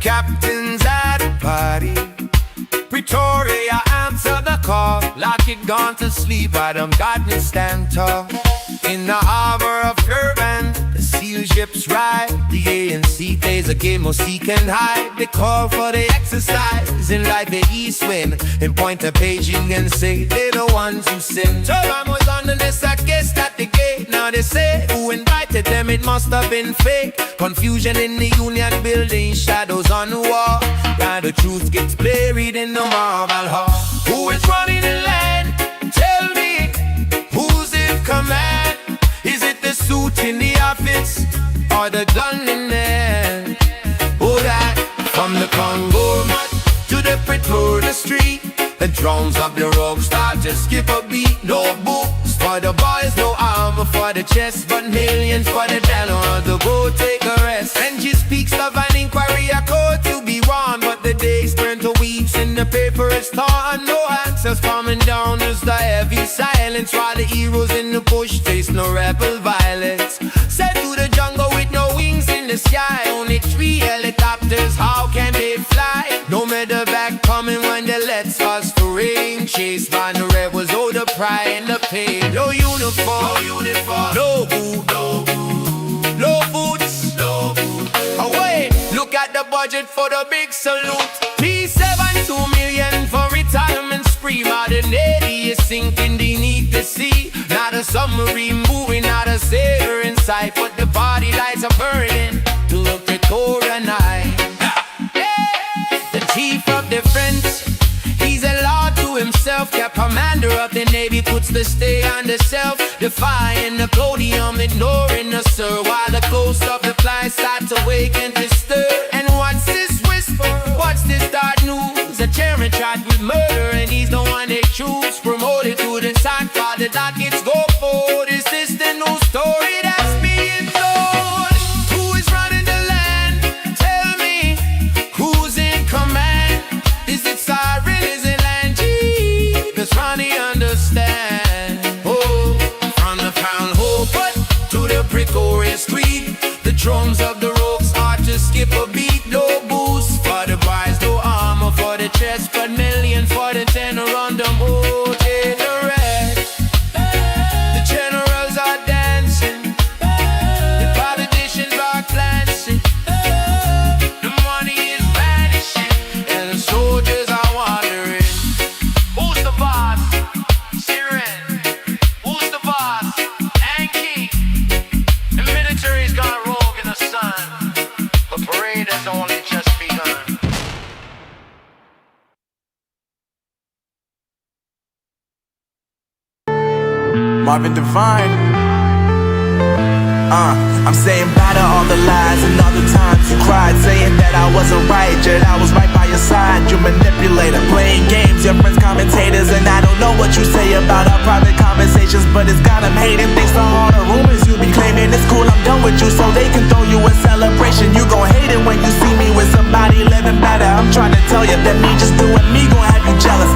captains at a party. Pretoria answer the call, like it gone to sleep. I done got me stand tall. In the harbor of Durban, the seal ships ride. The ANC plays a game of seek and hide. They call for the exercise in like the east wind, and point to Beijing and say they're the ones who sin. So I was on the list, I guess at the gate. Now they say who invited them, it must have been fake. Confusion in the Union building, shadows on the wall. Now the truth gets buried in the marble hall. Who is running the land? Tell me, who's in command? Is it the suit in the office or the gun in there? Oh, that from the Congo mud to the Pretoria street, the drums of the rock start to skip a beat. No books for the boys, no armor for the chest, but millions for the general to go take a rest. And she speaks of an inquiry, a court to be won, but the days turn to weeks and the paper is torn. No answers coming down, just the heavy silence, while the heroes in the bush face no rebel violence. Set to the jungle with no wings in the sky, only 3 helicopters, how can they fly? No medevac coming when they let us to rain. Chased by the rebels, oh the pride and the pain. No uniform, no boot, no boots, no boot. Oh wait, look at the budget for the big salute. P7, 2 million for retirement spree. Modern Navy is sinking beneath the sea. Not a submarine moving, not a sailor in sight, but the body lights are burning to the Pretoria night. The chief of defense, he's a law to himself. Yeah, commander of the Navy puts the stay on the self. Defying the podium, ignoring the sir, while the ghost of the fly starts to wake and to stir. And what's this whisper? What's this dark news? The chairman tried with murder and he's the one they choose. Promoted to the top, while the dockets go forward. Is this the new story that's being told? Who is running the land? Tell me, who's in command? Is it Siren? Is it Angie? Does Ronnie understand? Oh, from the Crown Hope to the Pretoria street, the drums of the rock start to skip a beat. No boost for the boys, no armor for the chest, but million for the tenor on the moat. The rest, the generals are dancing, the politicians are glancing, the money is vanishing, and the soldiers are wandering. Who's the boss? Siren. Who's the boss? Anki. The military's gone rogue in the sun. The parade has only just begun. Marvin Divine. I'm saying bye to all the lies and all the times you cried, saying that I wasn't right, yet I was right by your side. You manipulator, playing games, your friends commentators, and I don't know what you say about our private conversations, but it's got them hating. Thanks to all the rumors you be claiming. It's cool, I'm done with you, so they can throw you a celebration. You gon' hate it when you see me with somebody living better. I'm trying to tell you that me just doing me gon' have you jealous.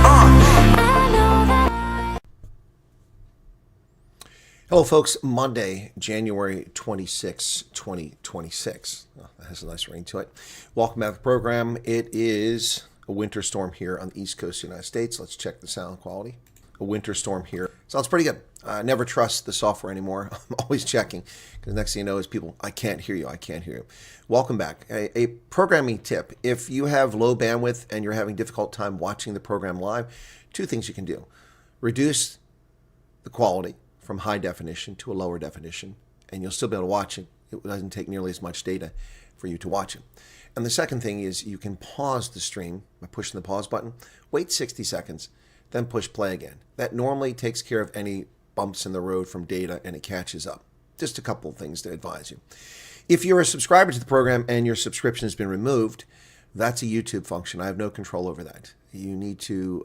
Hello folks, Monday, January 26, 2026. Oh, that has a nice ring to it. Welcome back to the program. It is a winter storm here on the East Coast of the United States. Let's check the sound quality. A winter storm here. Sounds pretty good. I never trust the software anymore. I'm always checking, because the next thing you know is people, I can't hear you, I can't hear you. Welcome back. A programming tip. If you have low bandwidth and you're having a difficult time watching the program live, 2 things you can do. Reduce the quality from high definition to a lower definition, and you'll still be able to watch it. It doesn't take nearly as much data for you to watch it. And the second thing is you can pause the stream by pushing the pause button, wait 60 seconds, then push play again. That normally takes care of any bumps in the road from data, and it catches up. Just a couple of things to advise you. If you're a subscriber to the program and your subscription has been removed, that's a YouTube function. I have no control over that. You need to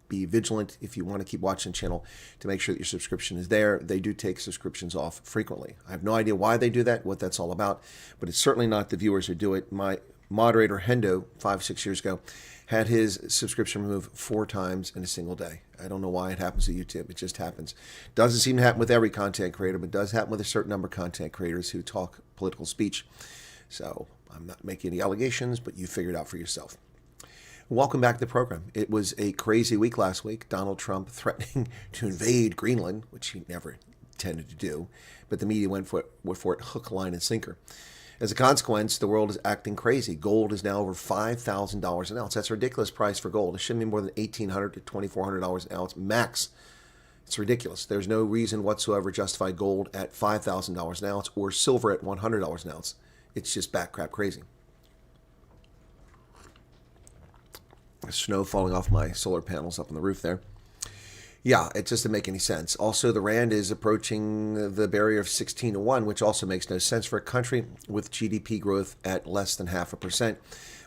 be vigilant if you want to keep watching the channel to make sure that your subscription is there. They do take subscriptions off frequently. I have no idea why they do that, what that's all about, but it's certainly not the viewers who do it. My moderator, Hendo, 5-6 years ago, had his subscription removed 4 times in a single day. I don't know why it happens to YouTube. It just happens. Doesn't seem to happen with every content creator, but does happen with a certain number of content creators who talk political speech. So, I'm not making any allegations, but you figure it out for yourself. Welcome back to the program. It was a crazy week last week. Donald Trump threatening to invade Greenland, which he never intended to do, but the media went for it hook, line, and sinker. As a consequence, the world is acting crazy. Gold is now over $5,000 an ounce. That's a ridiculous price for gold. It shouldn't be more than $1,800 to $2,400 an ounce max. It's ridiculous. There's no reason whatsoever to justify gold at $5,000 an ounce or silver at $100 an ounce. It's just bat crap crazy. Snow falling off my solar panels up on the roof there. Yeah, it just doesn't make any sense. Also, the rand is approaching the barrier of 16 to 1, which also makes no sense for a country with GDP growth at less than 0.5%,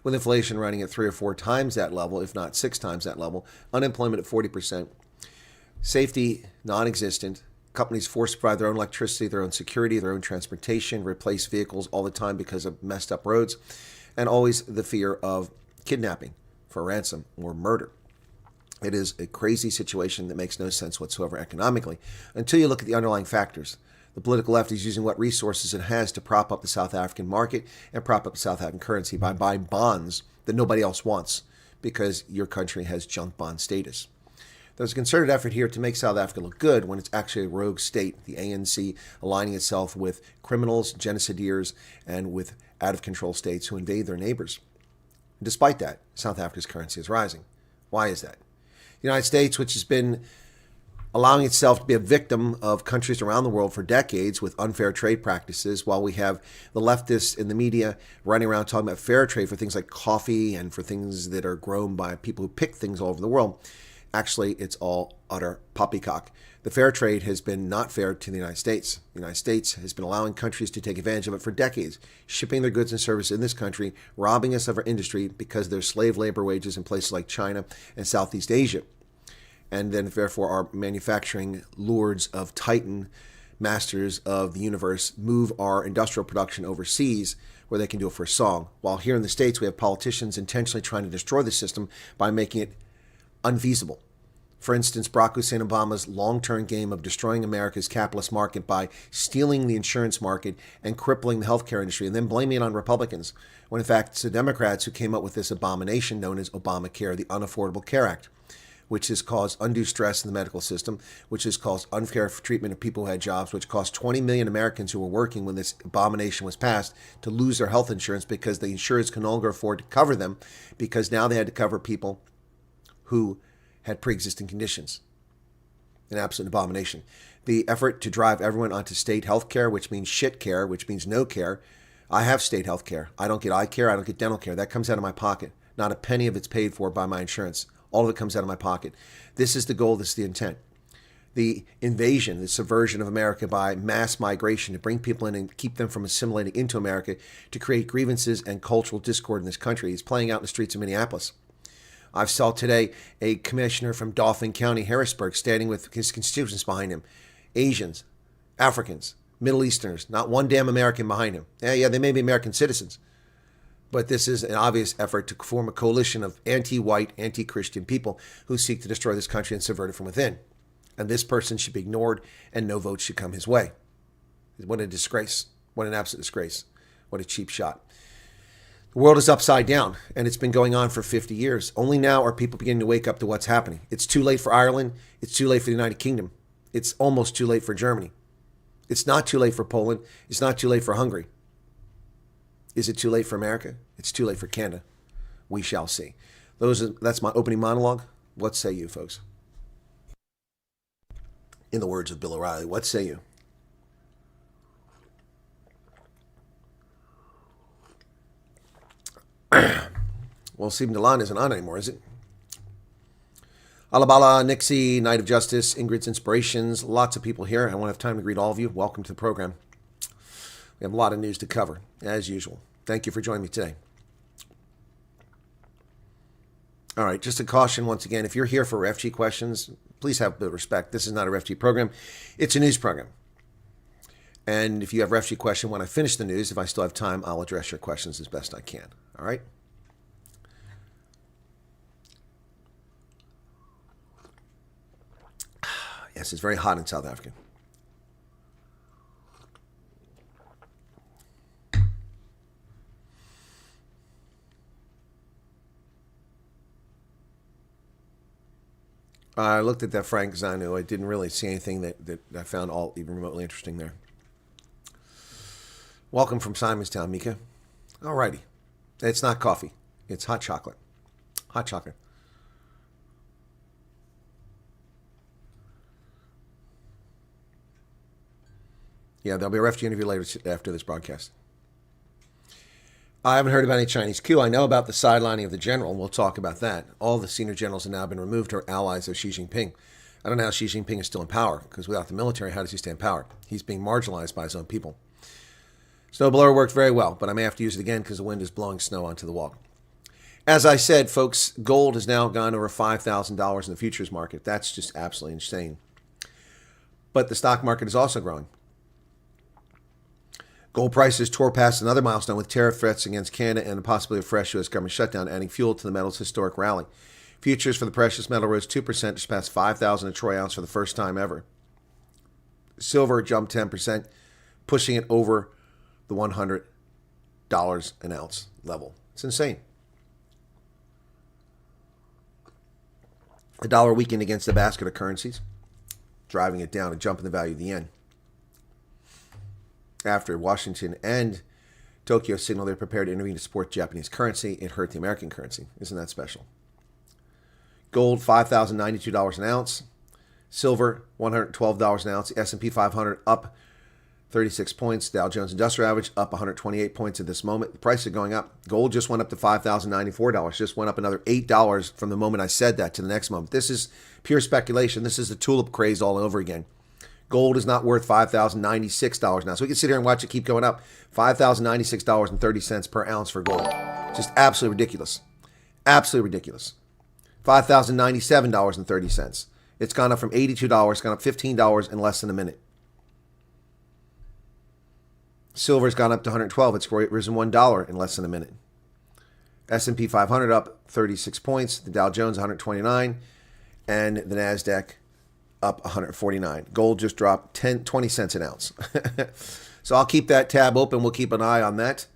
with inflation running at 3 or 4 times that level, if not 6 times that level, unemployment at 40%, safety non-existent, companies forced to provide their own electricity, their own security, their own transportation, replace vehicles all the time because of messed up roads, and always the fear of kidnapping for ransom or murder. It is a crazy situation that makes no sense whatsoever economically until you look at the underlying factors. The political left is using what resources it has to prop up the South African market and prop up the South African currency by buying bonds that nobody else wants because your country has junk bond status. There's a concerted effort here to make South Africa look good when it's actually a rogue state, the ANC aligning itself with criminals, genocideers, and with out-of-control states who invade their neighbors. Despite that, South Africa's currency is rising. Why is that? The United States, which has been allowing itself to be a victim of countries around the world for decades with unfair trade practices, while we have the leftists in the media running around talking about fair trade for things like coffee and for things that are grown by people who pick things all over the world. Actually, it's all utter poppycock. The fair trade has been not fair to the United States. The United States has been allowing countries to take advantage of it for decades, shipping their goods and services in this country, robbing us of our industry because there's slave labor wages in places like China and Southeast Asia. And then, therefore, our manufacturing lords of Titan, masters of the universe, move our industrial production overseas where they can do it for a song. While here in the States, we have politicians intentionally trying to destroy the system by making it unfeasible. For instance, Barack Hussein Obama's long-term game of destroying America's capitalist market by stealing the insurance market and crippling the healthcare industry and then blaming it on Republicans, when in fact it's the Democrats who came up with this abomination known as Obamacare, the Unaffordable Care Act, which has caused undue stress in the medical system, which has caused unfair treatment of people who had jobs, which caused 20 million Americans who were working when this abomination was passed to lose their health insurance because the insurers can no longer afford to cover them because now they had to cover people who had pre-existing conditions. An absolute abomination. The effort to drive everyone onto state health care, which means shit care, which means no care. I have state health care. I don't get eye care. I don't get dental care. That comes out of my pocket. Not a penny of it's paid for by my insurance. All of it comes out of my pocket. This is the goal. This is the intent. The invasion, the subversion of America by mass migration to bring people in and keep them from assimilating into America to create grievances and cultural discord in this country is playing out in the streets of Minneapolis. I saw today a commissioner from Dauphin County, Harrisburg, standing with his constituents behind him. Asians, Africans, Middle Easterners, not one damn American behind him. Yeah, they may be American citizens. But this is an obvious effort to form a coalition of anti-white, anti-Christian people who seek to destroy this country and subvert it from within. And this person should be ignored and no votes should come his way. What a disgrace. What an absolute disgrace. What a cheap shot. The world is upside down, and it's been going on for 50 years. Only now are people beginning to wake up to what's happening. It's too late for Ireland. It's too late for the United Kingdom. It's almost too late for Germany. It's not too late for Poland. It's not too late for Hungary. Is it too late for America? It's too late for Canada. We shall see. That's my opening monologue. What say you, folks? In the words of Bill O'Reilly, what say you? Well, Stephen Delon isn't on anymore, is it? Alabala, Nixie, Night of Justice, Ingrid's Inspirations, lots of people here. I won't have time to greet all of you. Welcome to the program. We have a lot of news to cover, as usual. Thank you for joining me today. All right, just a caution once again, if you're here for refugee questions, please have a bit of respect. This is not a refugee program. It's a news program. And if you have a refugee question when I finish the news, if I still have time, I'll address your questions as best I can. All right? Yes, it's very hot in South Africa. I looked at that Frank Zanu. I didn't really see anything that I found all even remotely interesting there. Welcome from Simonstown, Mika. Alrighty. It's not coffee. It's hot chocolate. Hot chocolate. Yeah, there'll be a refugee interview later after this broadcast. I haven't heard about any Chinese coup. I know about the sidelining of the general, and we'll talk about that. All the senior generals have now been removed, or allies of Xi Jinping. I don't know how Xi Jinping is still in power, because without the military, how does he stay in power? He's being marginalized by his own people. Snowblower worked very well, but I may have to use it again because the wind is blowing snow onto the wall. As I said, folks, gold has now gone over $5,000 in the futures market. That's just absolutely insane. But the stock market is also growing. Gold prices tore past another milestone with tariff threats against Canada and the possibility of a fresh U.S. government shutdown, adding fuel to the metal's historic rally. Futures for the precious metal rose 2%, just past $5,000 a troy ounce for the first time ever. Silver jumped 10%, pushing it over the $100 an ounce level. It's insane. The dollar weakened against the basket of currencies, driving it down, a jump in the value of the yen. After Washington and Tokyo signaled they're prepared to intervene to support Japanese currency, it hurt the American currency. Isn't that special? Gold, $5,092 an ounce. Silver, $112 an ounce. The S&P 500 up 36 points. Dow Jones Industrial Average up 128 points at this moment. The prices are going up. Gold just went up to $5,094. Just went up another $8 from the moment I said that to the next moment. This is pure speculation. This is the tulip craze all over again. Gold is not worth $5,096 now. So we can sit here and watch it keep going up. $5,096.30 per ounce for gold. Just absolutely ridiculous. Absolutely ridiculous. $5,097.30. It's gone up from $82, gone up $15 in less than a minute. Silver's gone up to $112. It's risen $1 in less than a minute. S&P 500 up 36 points. The Dow Jones 129. And the NASDAQ up 149. Gold just dropped 20 cents an ounce. So I'll keep that tab open. We'll keep an eye on that.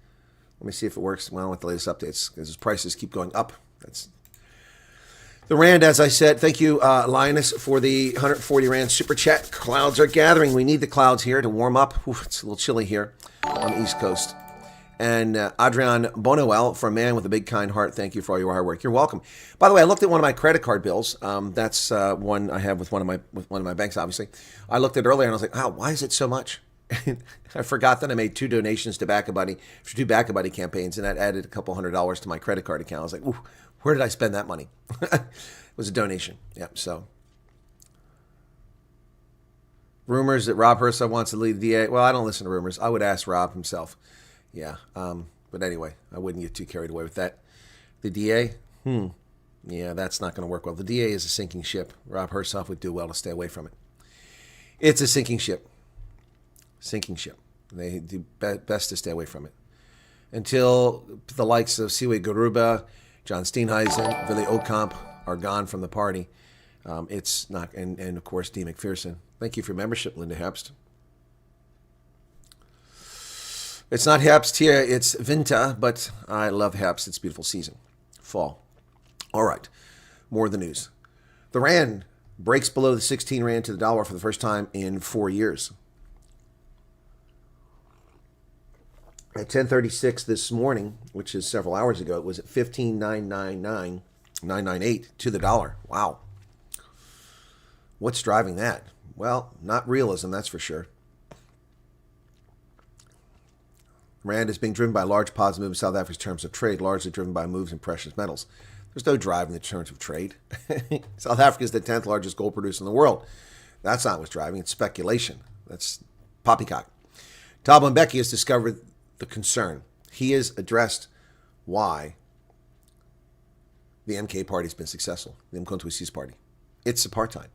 Let me see if it works. Well, with the latest updates, because prices keep going up. That's the Rand, as I said. Thank you, Linus, for the 140 Rand super chat. Clouds are gathering. We need the clouds here to warm up. Oof, it's a little chilly here on the East Coast. And Adrian Bonoel, for a man with a big, kind heart, thank you for all your hard work. You're welcome. By the way, I looked at one of my credit card bills. That's one I have with one of my banks, obviously. I looked at it earlier and I was like, wow, why is it so much? I forgot that I made 2 donations to Back a Buddy for 2 Back a Buddy campaigns, and that added a couple $100 to my credit card account. I was like, ooh, where did I spend that money? It was a donation. Yeah, so. Rumors that Rob Hersov wants to lead the DA. Well, I don't listen to rumors. I would ask Rob himself. Yeah, but anyway, I wouldn't get too carried away with that. The DA? Yeah, that's not going to work well. The DA is a sinking ship. Rob Hersov would do well to stay away from it. It's a sinking ship. Sinking ship. They do best to stay away from it. Until the likes of Siwe Garuba, John Steenhuisen, Willie Ocamp are gone from the party. It's not, and of course, Dee McPherson. Thank you for your membership, Linda Herbst. It's not Herbst here, it's Winter, but I love Herbst. It's a beautiful season. Fall. All right, more of the news. The Rand breaks below the 16 Rand to the dollar for the first time in 4 years. At 10:36 this morning, which is several hours ago, it was at 15,999.998 to the dollar. Wow. What's driving that? Well, not realism, that's for sure. Rand is being driven by a large positive move in South Africa's terms of trade, largely driven by moves in precious metals. There's no drive in the terms of trade. South Africa is the 10th largest gold producer in the world. That's not what's driving. It's speculation. That's poppycock. Thabo Mbeki has discovered the concern. He has addressed why the MK party has been successful, the Mkhonto we Sizwe party. It's apartheid.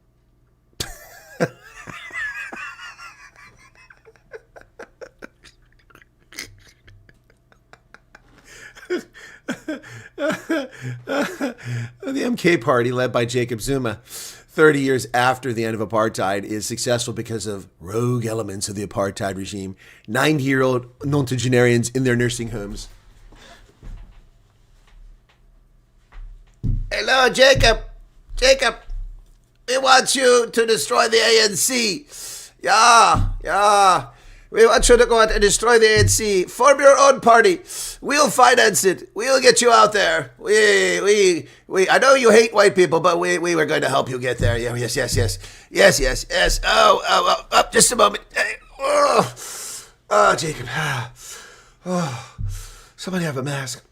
The MK party, led by Jacob Zuma, 30 years after the end of apartheid, is successful because of rogue elements of the apartheid regime, 90-year-old nonagenarians in their nursing homes. Hello, Jacob. Jacob. We want you to destroy the ANC. Yeah. We want you to go out and destroy the ANC. Form your own party. We'll finance it. We'll get you out there. We. I know you hate white people, but we were going to help you get there. Yeah, yes. Oh, just a moment. Oh, Jacob. Oh, somebody have a mask.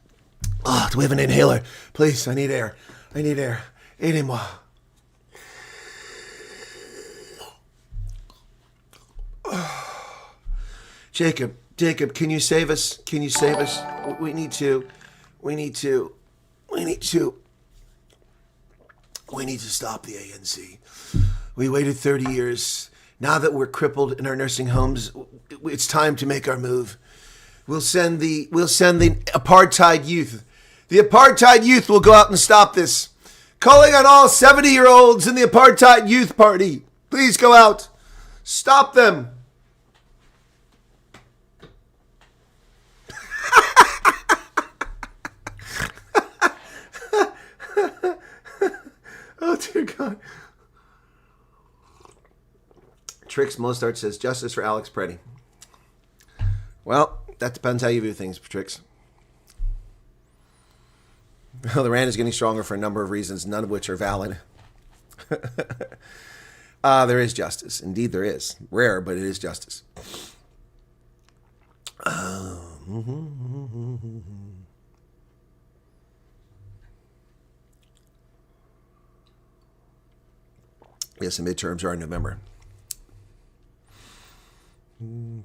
Oh, do we have an inhaler? Please, I need air. Aidez-moi. Jacob, can you save us? We need to stop the ANC. We waited 30 years. Now that we're crippled in our nursing homes, it's time to make our move. We'll send the apartheid youth. The apartheid youth will go out and stop this. Calling on all 70-year-olds in the apartheid youth party. Please go out. Stop them. Oh, dear God. Trix Mostart says, justice for Alex Preddy. Well, that depends how you view things, Trix. Well, the rand is getting stronger for a number of reasons, none of which are valid. There is justice. Indeed, there is. Rare, but it is justice. Yes, the midterms are in November.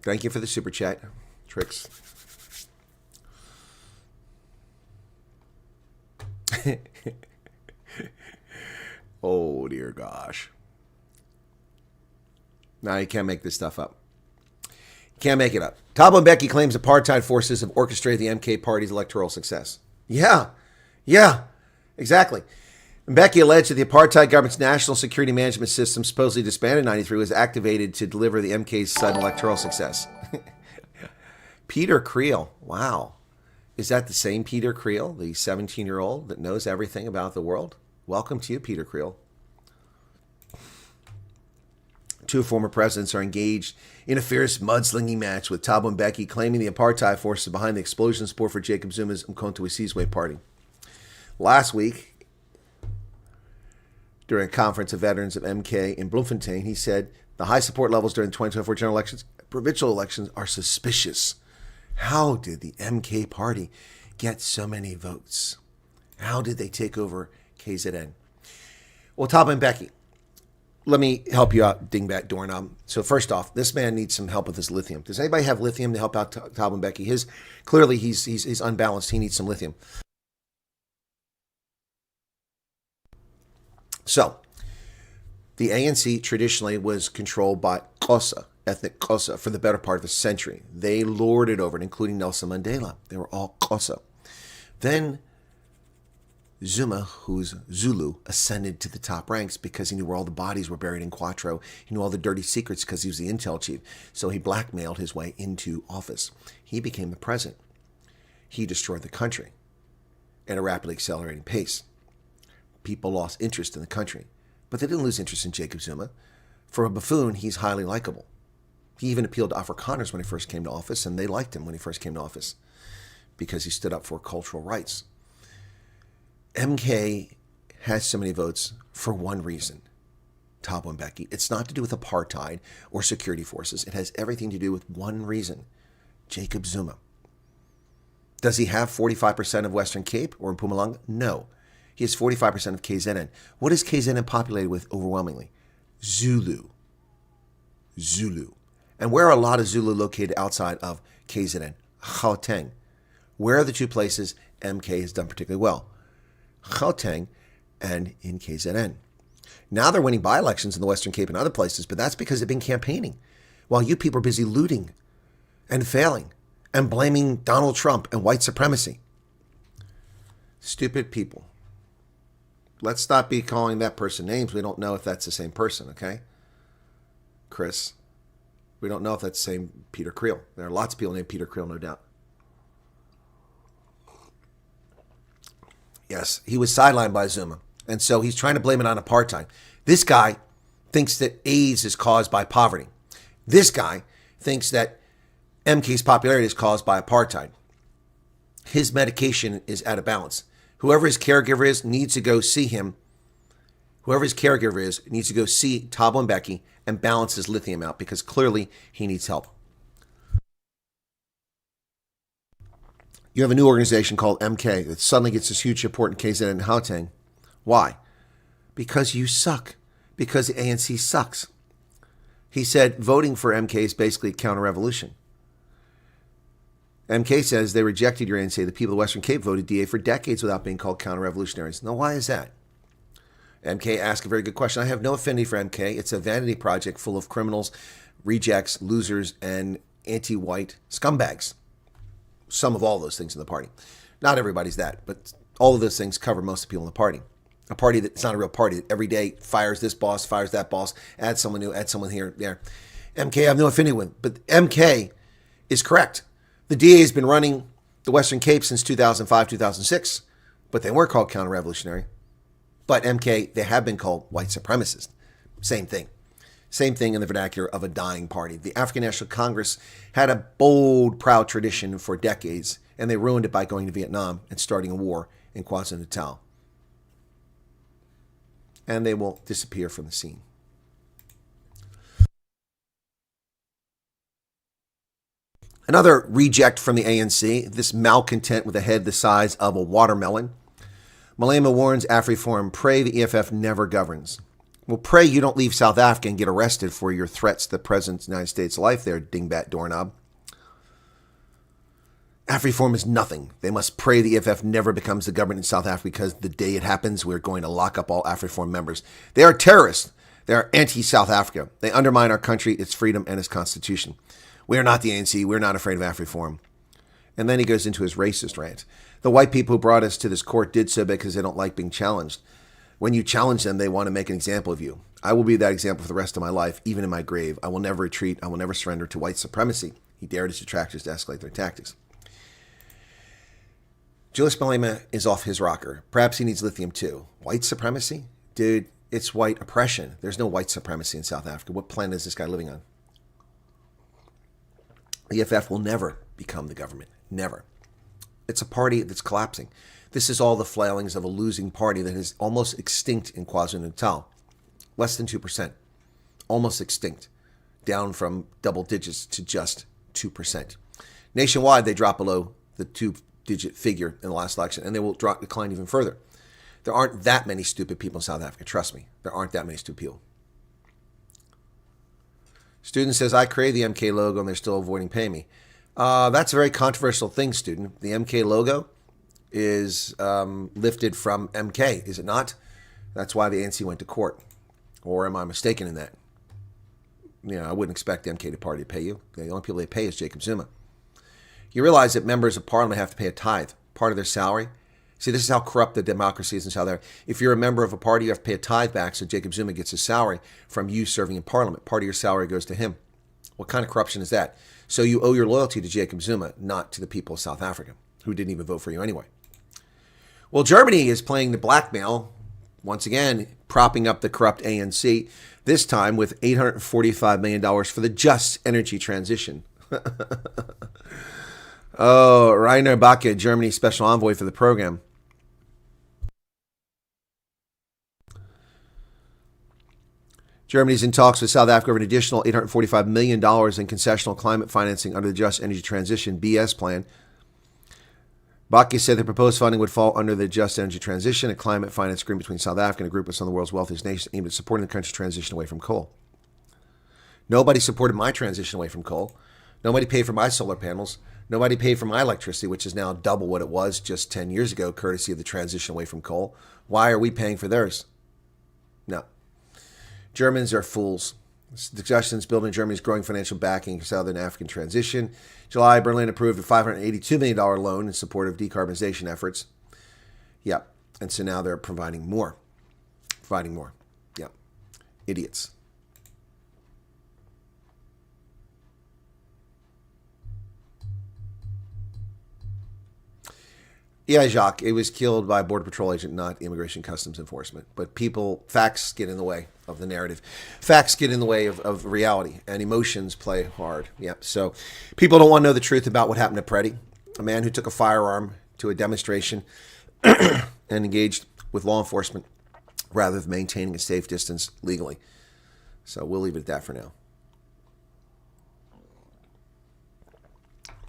Thank you for the super chat, Trix. Oh, dear gosh. Now you can't make this stuff up. You can't make it up. Thabo Mbeki claims apartheid forces have orchestrated the MK party's electoral success. Yeah, exactly. Mbeki alleged that the apartheid government's national security management system, supposedly disbanded in 93, was activated to deliver the MK's sudden electoral success. Peter Creel. Wow. Is that the same Peter Creel, the 17-year-old that knows everything about the world? Welcome to you, Peter Creel. Two former presidents are engaged in a fierce mudslinging match, with Thabo Mbeki claiming the apartheid forces behind the explosion of support for Jacob Zuma's Umkhonto weSizwe party. Last week, during a conference of veterans of MK in Bloemfontein, he said the high support levels during the 2024 general elections, provincial elections, are suspicious. How did the MK party get so many votes? How did they take over KZN? Well, Thabo Mbeki, let me help you out, dingbat doorknob. So first off, this man needs some help with his lithium. Does anybody have lithium to help out Thabo Mbeki? Clearly he's unbalanced. He needs some lithium. So, the ANC traditionally was controlled by Xhosa, ethnic Xhosa, for the better part of a century. They lorded over it, including Nelson Mandela. They were all Xhosa. Then Zuma, who's Zulu, ascended to the top ranks because he knew where all the bodies were buried in Quatro. He knew all the dirty secrets because he was the intel chief. So he blackmailed his way into office. He became the president. He destroyed the country at a rapidly accelerating pace. People lost interest in the country, but they didn't lose interest in Jacob Zuma. For a buffoon, he's highly likable. He even appealed to Afrikaners when he first came to office, and they liked him when he first came to office because he stood up for cultural rights. MK has so many votes for one reason, Thabo Mbeki. It's not to do with apartheid or security forces. It has everything to do with one reason, Jacob Zuma. Does he have 45% of Western Cape or Mpumalanga? No. He has 45% of KZN. What is KZN populated with overwhelmingly? Zulu. And where are a lot of Zulu located outside of KZN? Gauteng. Where are the two places MK has done particularly well? Gauteng and in KZN. Now they're winning by-elections in the Western Cape and other places, but that's because they've been campaigning while you people are busy looting and failing and blaming Donald Trump and white supremacy. Stupid people. Let's not be calling that person names. We don't know if that's the same person, okay? Chris. We don't know if that's the same Peter Creel. There are lots of people named Peter Creel, no doubt. Yes, he was sidelined by Zuma. And so he's trying to blame it on apartheid. This guy thinks that AIDS is caused by poverty. This guy thinks that MK's popularity is caused by apartheid. His medication is out of balance. Whoever his caregiver is needs to go see him. Whoever his caregiver is needs to go see Thabo Mbeki and balance his lithium out, because clearly he needs help. You have a new organization called MK that suddenly gets this huge support in KZN and Gauteng. Why? Because you suck. Because the ANC sucks. He said voting for MK is basically a counter-revolution. MK says they rejected your ANC. The people of the Western Cape voted DA for decades without being called counter-revolutionaries. Now, why is that? MK asked a very good question. I have no affinity for MK. It's a vanity project full of criminals, rejects, losers, and anti-white scumbags. Some of all those things in the party. Not everybody's that, but all of those things cover most of the people in the party. A party that's not a real party that every day fires this boss, fires that boss, adds someone new, adds someone here, there. MK I have no affinity with, but MK is correct. The DA has been running the Western Cape since 2005, 2006, but they weren't called counter-revolutionary. But MK, they have been called white supremacist. Same thing. Same thing in the vernacular of a dying party. The African National Congress had a bold, proud tradition for decades, and they ruined it by going to Vietnam and starting a war in KwaZulu-Natal. And they will disappear from the scene. Another reject from the ANC, this malcontent with a head the size of a watermelon. Malema warns AfrriForum, pray the EFF never governs. Well, pray you don't leave South Africa and get arrested for your threats to the President's United States life there, dingbat doorknob. AfrriForum is nothing. They must pray the EFF never becomes the government in South Africa, because the day it happens, we're going to lock up all AfrriForum members. They are terrorists. They are anti-South Africa. They undermine our country, its freedom, and its constitution. We are not the ANC. We're not afraid of AfrriForum. And then he goes into his racist rant. The white people who brought us to this court did so because they don't like being challenged. When you challenge them, they want to make an example of you. I will be that example for the rest of my life, even in my grave. I will never retreat. I will never surrender to white supremacy. He dared his detractors to escalate their tactics. Julius Malema is off his rocker. Perhaps he needs lithium too. White supremacy? Dude, it's white oppression. There's no white supremacy in South Africa. What planet is this guy living on? The EFF will never become the government. Never. It's a party that's collapsing. This is all the flailings of a losing party that is almost extinct in KwaZulu-Natal. Less than 2%. Almost extinct. Down from double digits to just 2%. Nationwide, they drop below the two-digit figure in the last election, and they will decline even further. There aren't that many stupid people in South Africa. Trust me. There aren't that many stupid people. Student says, I created the MK logo and they're still avoiding paying me. That's a very controversial thing, student. The MK logo is lifted from MK, is it not? That's why the ANC went to court. Or am I mistaken in that? You know, I wouldn't expect the MK party to pay you. The only people they pay is Jacob Zuma. You realize that members of parliament have to pay a tithe, part of their salary. See, this is how corrupt the democracy is in South Africa. If you're a member of a party, you have to pay a tithe back, so Jacob Zuma gets his salary from you serving in parliament. Part of your salary goes to him. What kind of corruption is that? So you owe your loyalty to Jacob Zuma, not to the people of South Africa, who didn't even vote for you anyway. Well, Germany is playing the blackmail, once again, propping up the corrupt ANC, this time with $845 million for the just energy transition. Oh, Rainer Backe, Germany's special envoy for the program. Germany's in talks with South Africa over an additional $845 million in concessional climate financing under the Just Energy Transition BS plan. Backe said the proposed funding would fall under the Just Energy Transition, a climate finance agreement between South Africa and a group of some of the world's wealthiest nations aimed at supporting the country's transition away from coal. Nobody supported my transition away from coal. Nobody paid for my solar panels. Nobody paid for my electricity, which is now double what it was just 10 years ago, courtesy of the transition away from coal. Why are we paying for theirs? No. Germans are fools. Discussions building Germany's growing financial backing for Southern African transition. July, Berlin approved a $582 million loan in support of decarbonization efforts. Yep. And so now they're providing more. Providing more. Yep. Idiots. Yeah, Jacques, it was killed by a Border Patrol agent, not Immigration Customs Enforcement. But facts get in the way of the narrative. Facts get in the way of reality, and emotions play hard. Yeah, so people don't want to know the truth about what happened to Preddy, a man who took a firearm to a demonstration and engaged with law enforcement rather than maintaining a safe distance legally. So we'll leave it at that for now.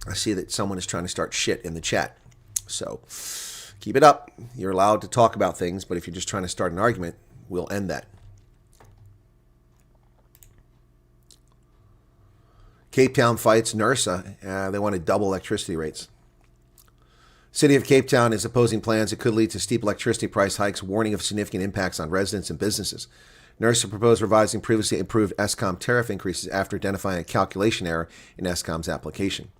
I see that someone is trying to start shit in the chat. So keep it up. You're allowed to talk about things, but if you're just trying to start an argument, we'll end that. Cape Town fights NERSA. They want to double electricity rates. City of Cape Town is opposing plans that could lead to steep electricity price hikes, warning of significant impacts on residents and businesses. NERSA proposed revising previously approved Eskom tariff increases after identifying a calculation error in Eskom's application.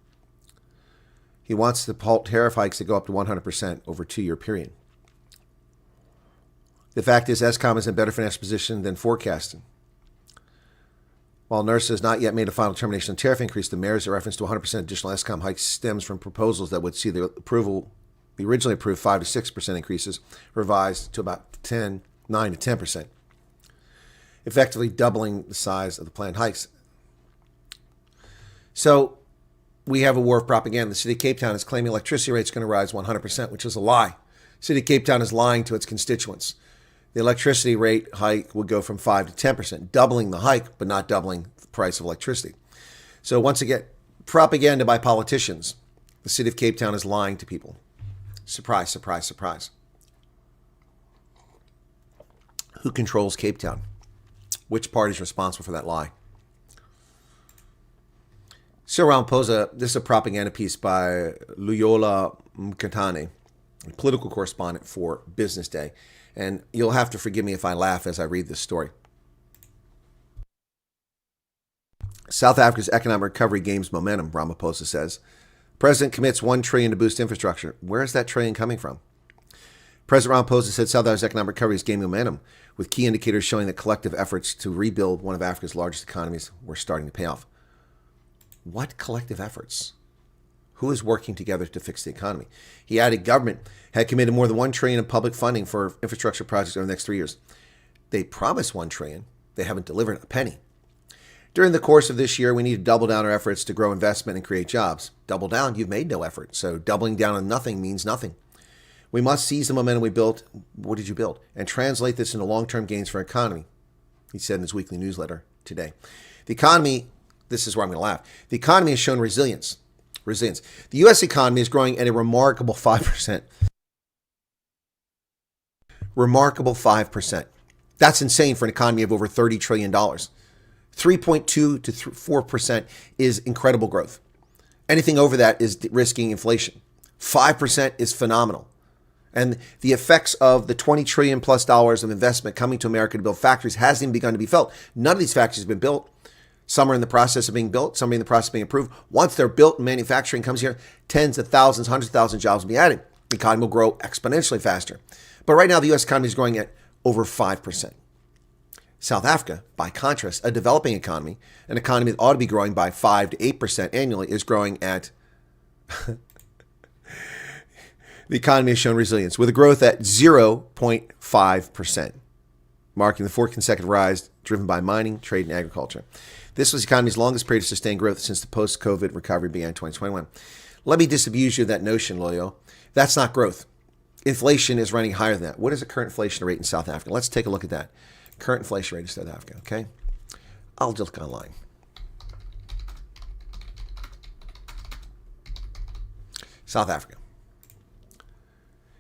He wants the halt tariff hikes to go up to 100% over a 2-year period. The fact is, Eskom is in a better financial position than forecasted. While NERSA has not yet made a final determination on tariff increase, the mayor's reference to 100% additional Eskom hikes stems from proposals that would see the originally approved 5 to 6% increases revised to about 9 to 10%, effectively doubling the size of the planned hikes. So we have a war of propaganda. The city of Cape Town is claiming electricity rates are going to rise 100%, which is a lie. The city of Cape Town is lying to its constituents. The electricity rate hike would go from 5 to 10%, doubling the hike, but not doubling the price of electricity. So once again, propaganda by politicians. The city of Cape Town is lying to people. Surprise, surprise, surprise. Who controls Cape Town? Which party is responsible for that lie? Cyril Ramaphosa, this is a propaganda piece by Luyola Mkatane, a political correspondent for Business Day. And you'll have to forgive me if I laugh as I read this story. South Africa's economic recovery gains momentum, Ramaphosa says. President commits $1 trillion to boost infrastructure. Where is that trillion coming from? President Ramaphosa said South Africa's economic recovery is gaining momentum, with key indicators showing that collective efforts to rebuild one of Africa's largest economies were starting to pay off. What collective efforts? Who is working together to fix the economy? He added government had committed more than $1 trillion in public funding for infrastructure projects over the next 3 years. They promised $1 trillion. They haven't delivered a penny. During the course of this year, we need to double down our efforts to grow investment and create jobs. Double down, you've made no effort. So doubling down on nothing means nothing. We must seize the momentum we built. What did you build? And translate this into long-term gains for our economy, he said in his weekly newsletter today. The economy, this is where I'm going to laugh. The economy has shown resilience. The U.S. economy is growing at a remarkable 5%. Remarkable 5%. That's insane for an economy of over $30 trillion. 3.2 to 4% is incredible growth. Anything over that is risking inflation. 5% is phenomenal. And the effects of the $20 trillion plus of investment coming to America to build factories hasn't even begun to be felt. None of these factories have been built. Some are in the process of being built. Some are in the process of being approved. Once they're built and manufacturing comes here, tens of thousands, hundreds of thousands of jobs will be added. The economy will grow exponentially faster. But right now, the U.S. economy is growing at over 5%. South Africa, by contrast, a developing economy, an economy that ought to be growing by 5 to 8% annually, is growing at... The economy has shown resilience, with a growth at 0.5%, marking the fourth consecutive rise driven by mining, trade, and agriculture. This was the economy's longest period of sustained growth since the post-COVID recovery began in 2021. Let me disabuse you of that notion, Loyo. That's not growth. Inflation is running higher than that. What is the current inflation rate in South Africa? Let's take a look at that. Current inflation rate in South Africa, okay? I'll just look online. South Africa.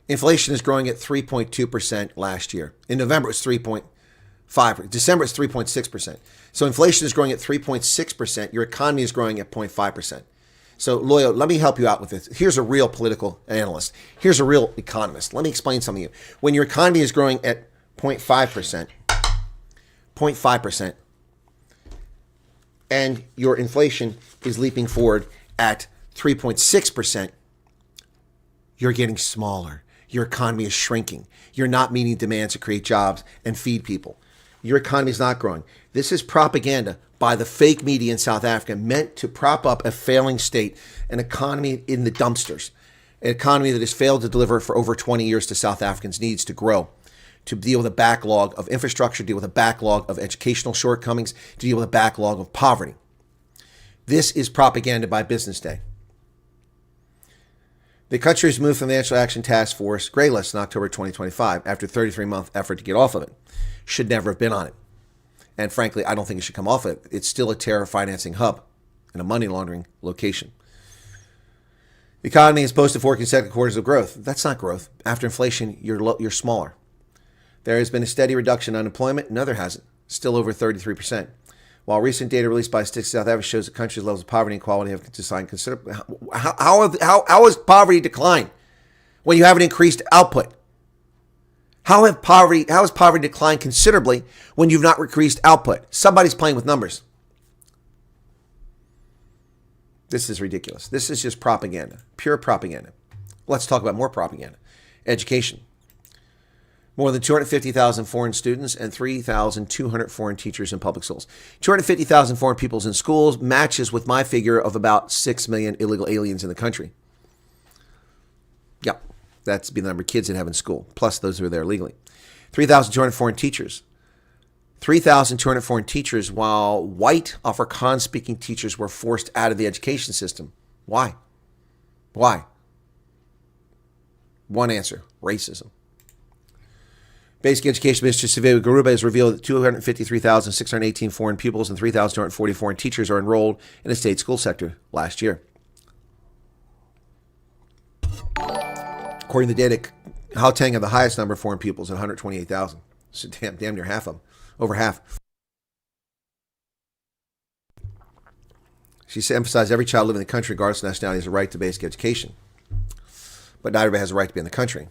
Inflation is growing at 3.2% last year. In November, it was 3.5%. December, it's 3.6%. So inflation is growing at 3.6%. Your economy is growing at 0.5%. So, Loyo, let me help you out with this. Here's a real political analyst. Here's a real economist. Let me explain something to you. When your economy is growing at 0.5%, and your inflation is leaping forward at 3.6%, you're getting smaller. Your economy is shrinking. You're not meeting demands to create jobs and feed people. Your economy is not growing. This is propaganda by the fake media in South Africa meant to prop up a failing state, an economy in the dumpsters. An economy that has failed to deliver for over 20 years to South Africans needs to grow, to deal with a backlog of infrastructure, deal with a backlog of educational shortcomings, to deal with a backlog of poverty. This is propaganda by business day. The country has moved from the National Action Task Force gray list in October 2025 after a 33-month effort to get off of it. Should never have been on it. And frankly, I don't think it should come off it. It's still a terror financing hub and a money laundering location. The economy has posted 4 consecutive quarters of growth. That's not growth. After inflation, you're smaller. There has been a steady reduction in unemployment. No, there hasn't. Still over 33%. While recent data released by Statistics South Africa shows the country's levels of poverty and inequality have declined considerably. How has poverty declined when you have an increased output? How has poverty declined considerably when you've not increased output? Somebody's playing with numbers. This is ridiculous. This is just propaganda, pure propaganda. Let's talk about more propaganda. Education. More than 250,000 foreign students and 3,200 foreign teachers in public schools. 250,000 foreign peoples in schools matches with my figure of about 6 million illegal aliens in the country. Yep, that's the number of kids that have in school, plus those who are there legally. 3,200 foreign teachers. 3,200 foreign teachers, while white Afrikaans-speaking teachers were forced out of the education system. Why? Why? One answer, racism. Basic Education Minister Sivewe Garuba has revealed that 253,618 foreign pupils and 3,240 foreign teachers are enrolled in the state school sector last year. According to the data, Gauteng had the highest number of foreign pupils at 128,000. So damn near half of them. Over half. She emphasized every child living in the country, regardless of nationality, has a right to basic education. But not everybody has a right to be in the country.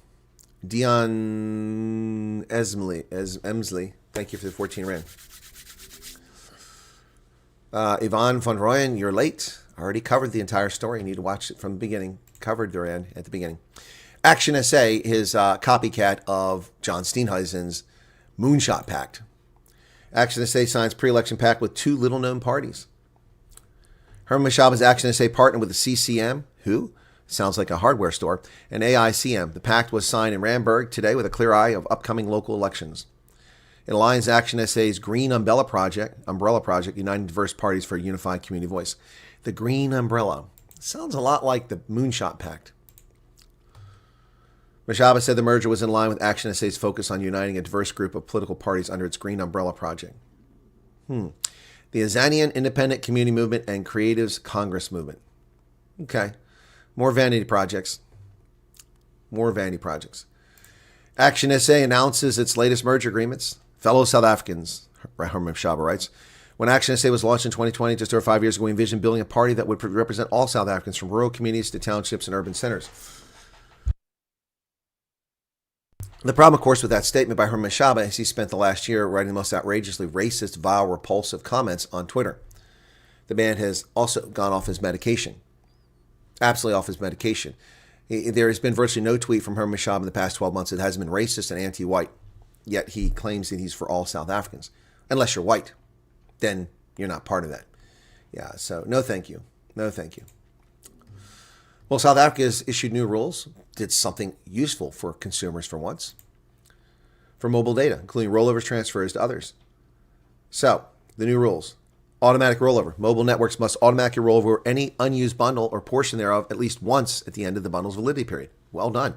Dion Emsley, thank you for the 14 rand. Yvonne von Royen, you're late. I already covered the entire story. You need to watch it from the beginning. Covered the rand at the beginning. Action SA is copycat of John Steenhuisen's Moonshot Pact. Action SA signs pre-election pact with 2 little-known parties. Herman Mashaba's Action SA partnered with the CCM, who? Sounds like a hardware store, and AICM. The pact was signed in Randburg today with a clear eye of upcoming local elections. It aligns Action SA's Green Umbrella Project, uniting diverse parties for a unified community voice. The Green Umbrella. Sounds a lot like the Moonshot Pact. Mashaba said the merger was in line with Action SA's focus on uniting a diverse group of political parties under its Green Umbrella Project. The Azanian Independent Community Movement and Creatives Congress Movement. Okay. More vanity projects. More vanity projects. Action SA announces its latest merger agreements. Fellow South Africans, Herman Mashaba writes, when Action SA was launched in 2020, just over 5 years ago, we envisioned building a party that would represent all South Africans from rural communities to townships and urban centers. The problem, of course, with that statement by Herman Mashaba is he spent the last year writing the most outrageously racist, vile, repulsive comments on Twitter. The man has also gone off his medication. Absolutely off his medication. There has been virtually no tweet from Herman Mashaba in the past 12 months that hasn't been racist and anti-white. Yet he claims that he's for all South Africans. Unless you're white, then you're not part of that. Yeah, so no thank you. No thank you. Well, South Africa has issued new rules. Did something useful for consumers for once. For mobile data, including rollovers, transfers to others. So, the new rules. Automatic rollover. Mobile networks must automatically roll over any unused bundle or portion thereof at least once at the end of the bundle's validity period. Well done.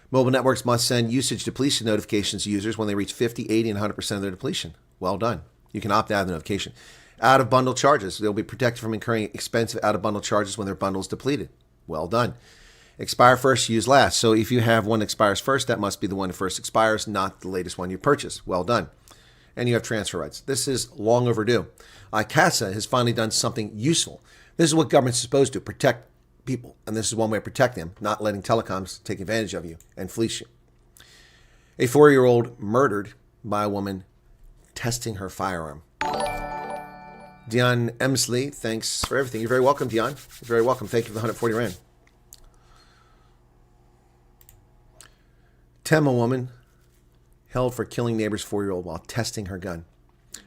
Mobile networks must send usage depletion notifications to users when they reach 50, 80, and 100% of their depletion. Well done. You can opt out of the notification. Out-of-bundle charges. They'll be protected from incurring expensive out-of-bundle charges when their bundle is depleted. Well done. Expire first, use last. So if you have one that expires first, that must be the one that first expires, not the latest one you purchase. Well done. And you have transfer rights. This is long overdue. ICASA has finally done something useful. This is what government's supposed to, protect people. And this is one way to protect them, not letting telecoms take advantage of you and fleece you. A 4-year-old murdered by a woman testing her firearm. Dion Emsley, thanks for everything. You're very welcome, Dion. You're very welcome. Thank you for the 140 rand. Tema woman held for killing neighbor's 4-year-old while testing her gun.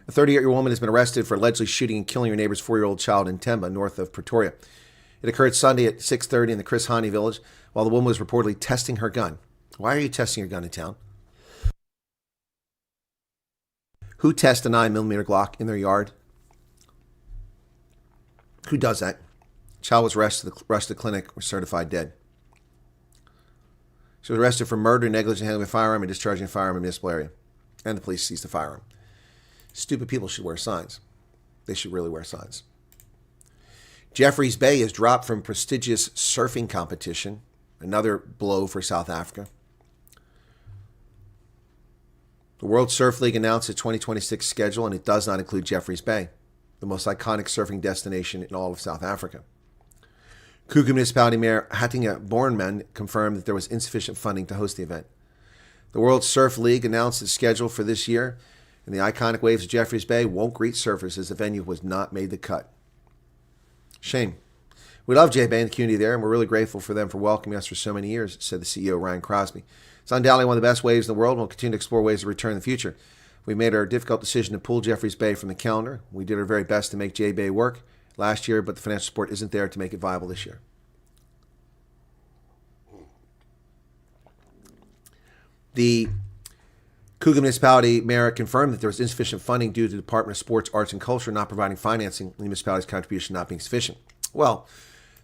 A 38-year-old woman has been arrested for allegedly shooting and killing her neighbor's 4-year-old child in Temba, north of Pretoria. It occurred Sunday at 6:30 in the Chris Hani village while the woman was reportedly testing her gun. Why are you testing your gun in town? Who tests a 9mm Glock in their yard? Who does that? Child was rushed to the clinic, was certified dead. She was arrested for murder, negligent handling of a firearm, and discharging a firearm in a municipal area. And the police seized the firearm. Stupid people should wear signs. They should really wear signs. Jeffreys Bay is dropped from prestigious surfing competition. Another blow for South Africa. The World Surf League announced its 2026 schedule, and it does not include Jeffreys Bay, the most iconic surfing destination in all of South Africa. Kruger Municipality Mayor Hattinga Bornman confirmed that there was insufficient funding to host the event. The World Surf League announced its schedule for this year, and the iconic waves of Jeffreys Bay won't greet surfers as the venue was not made the cut. Shame. We love J Bay and the community there, and we're really grateful for them for welcoming us for so many years, said the CEO, Ryan Crosby. It's undoubtedly one of the best waves in the world, and we'll continue to explore ways to return in the future. We made our difficult decision to pull Jeffreys Bay from the calendar. We did our very best to make J Bay work last year, but the financial support isn't there to make it viable this year. The Kruger Municipality Mayor confirmed that there was insufficient funding due to the Department of Sports, Arts, and Culture not providing financing and the municipality's contribution not being sufficient. Well,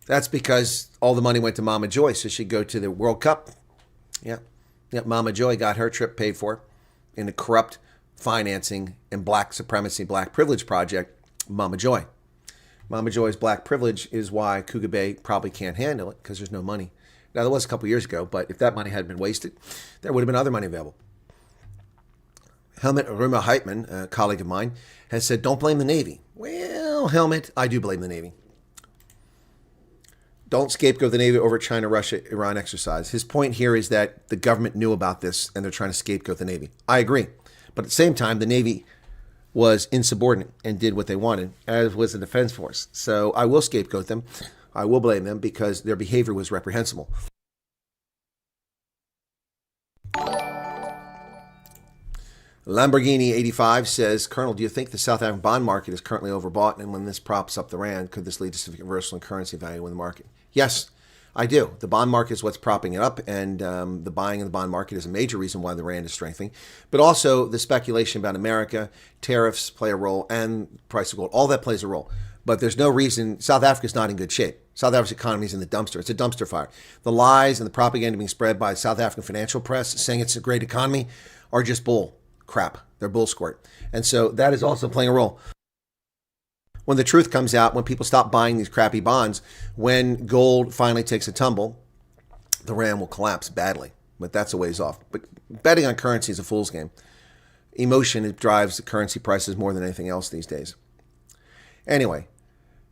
that's because all the money went to Mama Joy, so she'd go to the World Cup. Yeah, Mama Joy got her trip paid for in the corrupt financing and black supremacy, black privilege project, Mama Joy. Mama Joy's black privilege is why Kruger Bay probably can't handle it because there's no money. Now, there was a couple years ago, but if that money had been wasted, there would have been other money available. Helmut Römer Heitman, a colleague of mine, has said, don't blame the Navy. Well, Helmut, I do blame the Navy. Don't scapegoat the Navy over China, Russia, Iran exercise. His point here is that the government knew about this and they're trying to scapegoat the Navy. I agree. But at the same time, the Navy was insubordinate and did what they wanted, as was the Defense Force. So I will scapegoat them. I will blame them because their behavior was reprehensible. Lamborghini 85 says, Colonel, do you think the South African bond market is currently overbought? And when this props up the rand, could this lead to significant reversal in currency value in the market? Yes, I do. The bond market is what's propping it up, and the buying in the bond market is a major reason why the rand is strengthening. But also the speculation about America, tariffs play a role, and price of gold. All that plays a role. But there's no reason. South Africa is not in good shape. South Africa's economy is in the dumpster. It's a dumpster fire. The lies and the propaganda being spread by the South African financial press saying it's a great economy are just bull crap. They're bull squirt. And so that is also playing a role. When the truth comes out, when people stop buying these crappy bonds, when gold finally takes a tumble, the rand will collapse badly. But that's a ways off. But betting on currency is a fool's game. Emotion drives the currency prices more than anything else these days. Anyway,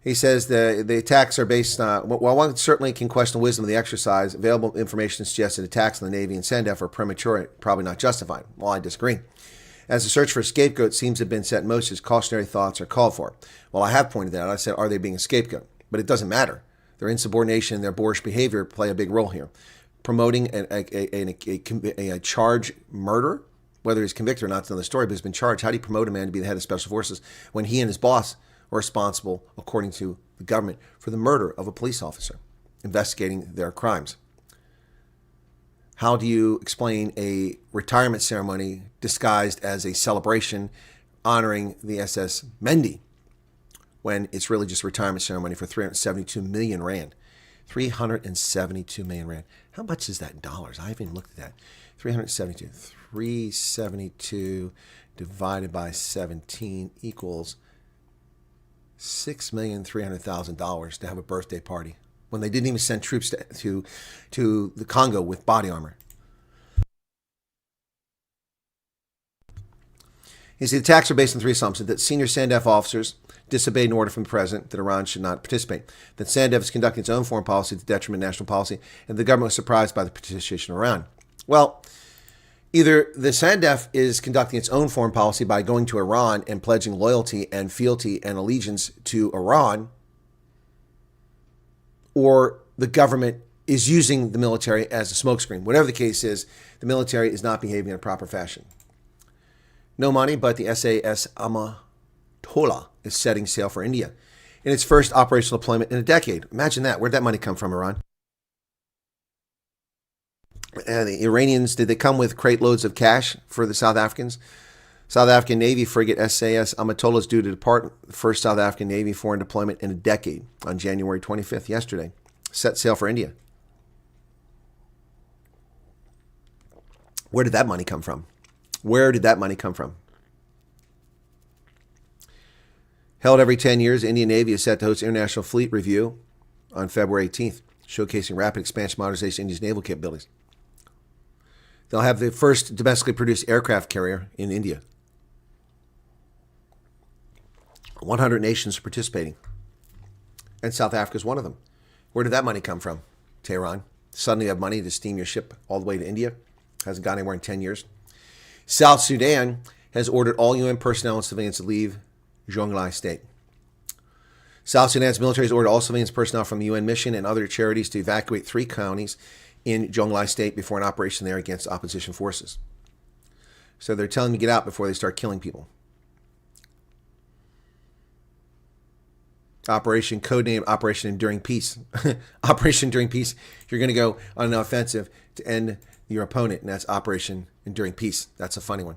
he says the attacks are based on, while one certainly can question the wisdom of the exercise, available information suggests that attacks on the Navy and SANDF are premature, probably not justified. Well, I disagree. As the search for a scapegoat seems to have been set in motion, cautionary thoughts are called for. Well, I have pointed that out. I said, are they being a scapegoat? But it doesn't matter. Their insubordination and their boorish behavior play a big role here. Promoting a charged murder, whether he's convicted or not, is another story, but he's been charged. How do you promote a man to be the head of Special Forces when he and his boss are responsible, according to the government, for the murder of a police officer, investigating their crimes? How do you explain a retirement ceremony disguised as a celebration honoring the SS Mendi when it's really just a retirement ceremony for 372 million rand? 372 million rand. How much is that in dollars? I haven't even looked at that. 372 divided by 17 equals $6,300,000 to have a birthday party when they didn't even send troops to the Congo with body armor. The attacks are based on three assumptions: that senior SANDF officers disobeyed an order from the president that Iran should not participate, that SANDF is conducting its own foreign policy to detriment national policy, and the government was surprised by the participation of Iran. Well, either the SANDF is conducting its own foreign policy by going to Iran and pledging loyalty and fealty and allegiance to Iran, or the government is using the military as a smokescreen. Whatever the case is, the military is not behaving in a proper fashion. No money, but the SAS Amatola is setting sail for India. in its first operational deployment in a decade. Imagine that. Where'd that money come from, Iran? And the Iranians, did they come with crate loads of cash for the South Africans? South African Navy frigate SAS Amatola is due to depart the first South African Navy foreign deployment in a decade on January 25th, yesterday. Set sail for India. Where did that money come from? Where did that money come from? Held every 10 years, the Indian Navy is set to host International Fleet Review on February 18th, showcasing rapid expansion modernization of India's naval capabilities. They'll have the first domestically produced aircraft carrier in India. 100 nations are participating, and South Africa is one of them. Where did that money come from? Tehran. Suddenly you have money to steam your ship all the way to India. Hasn't gone anywhere in 10 years. South Sudan has ordered all UN personnel and civilians to leave Jonglei State. South Sudan's military has ordered all civilians personnel from the UN mission and other charities to evacuate 3 counties in Jonglei State before an operation there against opposition forces. So they're telling them to get out before they start killing people. Operation, codenamed Operation Enduring Peace. Operation Enduring Peace, you're going to go on an offensive to end your opponent, and that's Operation Enduring Peace. That's a funny one.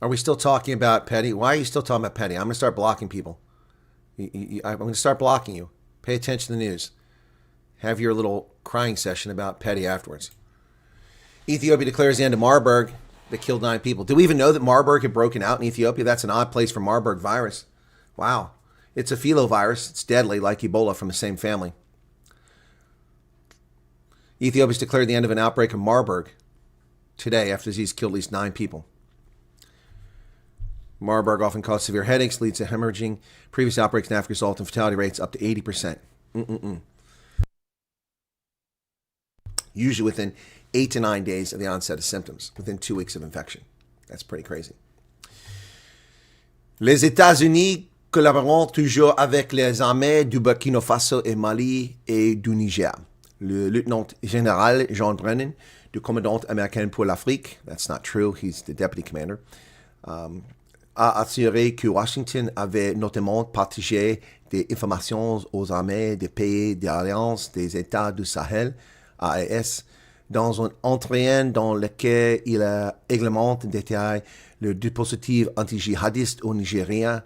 Are we still talking about petty? Why are you still talking about petty? I'm going to start blocking people. I'm going to start blocking you. Pay attention to the news. Have your little crying session about petty afterwards. Ethiopia declares the end of Marburg that killed 9 people. Do we even know that Marburg had broken out in Ethiopia? That's an odd place for Marburg virus. Wow. It's a filovirus. It's deadly, like Ebola, from the same family. Ethiopia's declared the end of an outbreak of Marburg today after the disease killed at least 9 people. Marburg often causes severe headaches, leads to hemorrhaging. Previous outbreaks in Africa result in fatality rates up to 80%. Usually within 8 to 9 days of the onset of symptoms, within 2 weeks of infection. That's pretty crazy. Les États-Unis collaboreront toujours avec les armées du Burkina Faso et Mali et du Niger. Le lieutenant-général John Brennan, du commandant américain pour l'Afrique, that's not true, he's the deputy commander, a assuré que Washington avait notamment partagé des informations aux armées des pays d'alliance des États du Sahel, AES, dans un entretien dans lequel il a également détaillé le dispositif anti-jihadiste au Nigeria,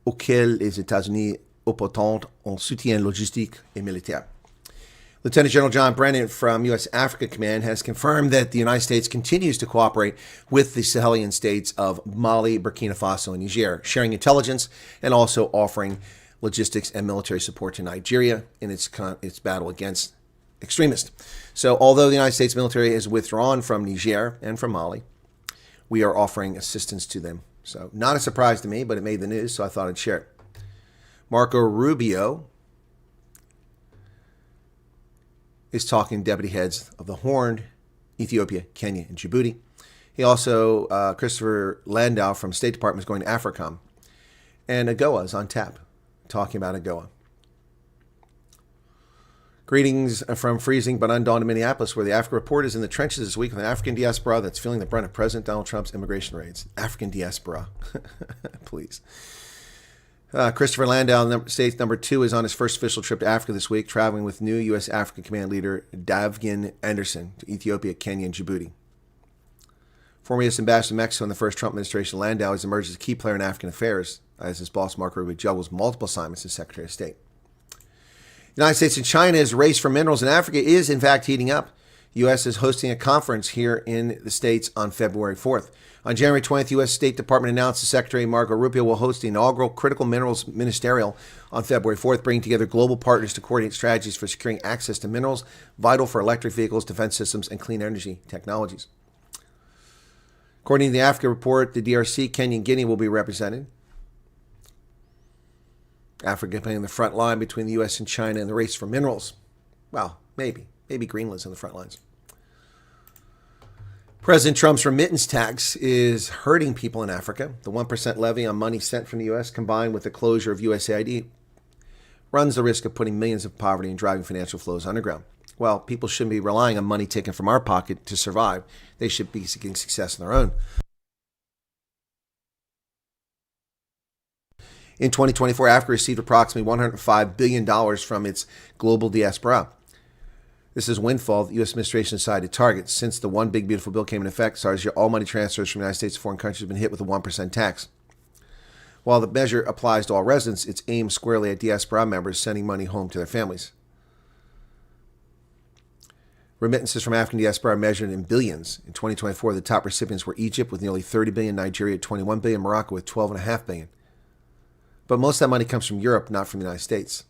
auquel les États-Unis apportent un soutien logistique et militaire. Lieutenant General John Brennan from U.S. Africa Command has confirmed that the United States continues to cooperate with the Sahelian states of Mali, Burkina Faso, and Niger, sharing intelligence and also offering logistics and military support to Nigeria in its battle against extremists. So although the United States military has withdrawn from Niger and from Mali, we are offering assistance to them. So not a surprise to me, but it made the news, so I thought I'd share it. Marco Rubio is talking to deputy heads of the Horn, Ethiopia, Kenya, and Djibouti. He also, Christopher Landau from State Department is going to AfrriForum. And AGOA is on tap, talking about AGOA. Greetings from freezing but undaunted Minneapolis, where the Africa Report is in the trenches this week with an African diaspora that's feeling the brunt of President Donald Trump's immigration raids. African diaspora. Please. Christopher Landau, States number 2, is on his first official trip to Africa this week, traveling with new U.S. African Command leader Davgin Anderson to Ethiopia, Kenya, and Djibouti. Former U.S. Ambassador to Mexico in the first Trump administration, Landau has emerged as a key player in African affairs, as his boss Marco Rubio juggles multiple assignments as Secretary of State. The United States and China's race for minerals in Africa is, in fact, heating up. The U.S. is hosting a conference here in the States on February 4th. On January 20th, U.S. State Department announced that Secretary Marco Rubio will host the inaugural Critical Minerals Ministerial on February 4th, bringing together global partners to coordinate strategies for securing access to minerals vital for electric vehicles, defense systems, and clean energy technologies. According to the Africa Report, the DRC, Kenya, and Guinea will be represented. Africa playing the front line between the U.S. and China in the race for minerals. Well, maybe. Maybe Greenland's on the front lines. President Trump's remittance tax is hurting people in Africa. The 1% levy on money sent from the U.S., combined with the closure of USAID, runs the risk of putting millions in poverty and driving financial flows underground. Well, people shouldn't be relying on money taken from our pocket to survive. They should be seeking success on their own. In 2024, Africa received approximately $105 billion from its global diaspora. This is a windfall the U.S. administration decided to target. Since the One Big Beautiful Bill came into effect, SARS, all money transfers from the United States to foreign countries have been hit with a 1% tax. While the measure applies to all residents, it's aimed squarely at diaspora members sending money home to their families. Remittances from African diaspora are measured in billions. In 2024, the top recipients were Egypt with nearly $30 billion, Nigeria at $21 billion, Morocco with $12.5 billion. But most of that money comes from Europe, not from the United States.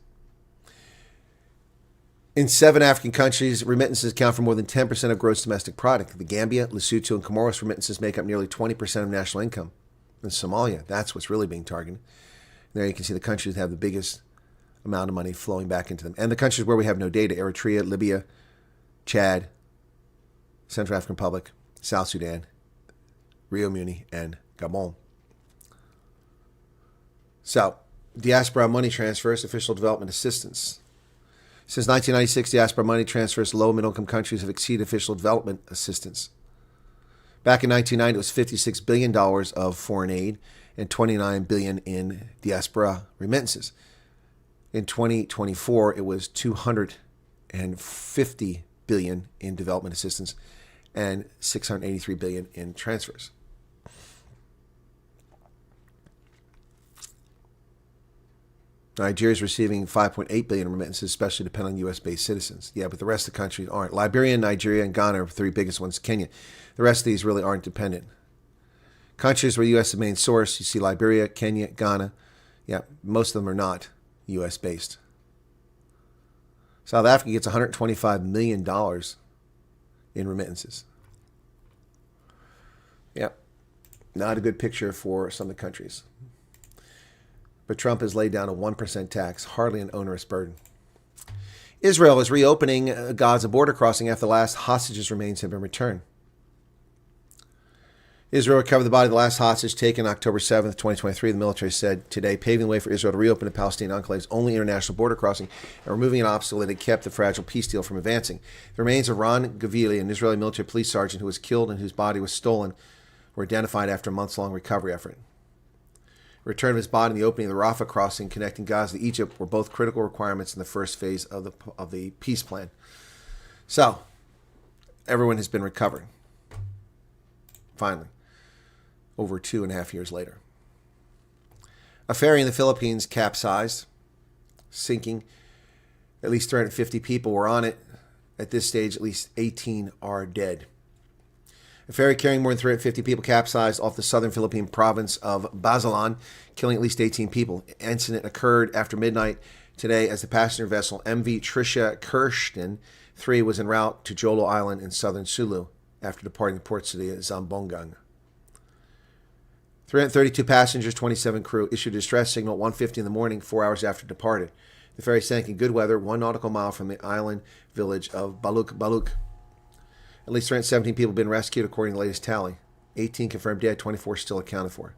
In 7 African countries, remittances account for more than 10% of gross domestic product. The Gambia, Lesotho, and Comoros remittances make up nearly 20% of national income. In Somalia, that's what's really being targeted. There you can see the countries that have the biggest amount of money flowing back into them. And the countries where we have no data: Eritrea, Libya, Chad, Central African Republic, South Sudan, Rio Muni, and Gabon. So, diaspora money transfers, official development assistance. Since 1996, diaspora money transfers to low and middle-income countries have exceeded official development assistance. Back in 1990, it was $56 billion of foreign aid and $29 billion in diaspora remittances. In 2024, it was $250 billion in development assistance and $683 billion in transfers. Nigeria is receiving $5.8 billion in remittances, especially depending on U.S.-based citizens. Yeah, but the rest of the countries aren't. Liberia, Nigeria, and Ghana are the 3 biggest ones. Kenya. The rest of these really aren't dependent. Countries where U.S. is the main source, you see Liberia, Kenya, Ghana. Yeah, most of them are not U.S.-based. South Africa gets $125 million in remittances. Yeah, not a good picture for some of the countries. But Trump has laid down a 1% tax, hardly an onerous burden. Israel is reopening Gaza border crossing after the last hostages' remains have been returned. Israel recovered the body of the last hostage taken October 7th, 2023, the military said today, paving the way for Israel to reopen the Palestinian enclave's only international border crossing and removing an obstacle that had kept the fragile peace deal from advancing. The remains of Ron Gavili, an Israeli military police sergeant who was killed and whose body was stolen, were identified after a months-long recovery effort. Return of his body and the opening of the Rafah crossing connecting Gaza to Egypt were both critical requirements in the first phase of the peace plan. So, everyone has been recovered. Finally, over 2.5 years later. A ferry in the Philippines capsized, sinking. At least 350 people were on it. At this stage, at least 18 are dead. A ferry carrying more than 350 people capsized off the southern Philippine province of Basilan, killing at least 18 people. The incident occurred after midnight today as the passenger vessel MV Tricia Kirsten 3 was en route to Jolo Island in southern Sulu after departing the port city of Zamboanga. 332 passengers, 27 crew issued a distress signal at 1:50 in the morning, 4 hours after it departed. The ferry sank in good weather, 1 nautical mile from the island village of Baluk. At least 317 people have been rescued, according to the latest tally. 18 confirmed dead, 24 still accounted for.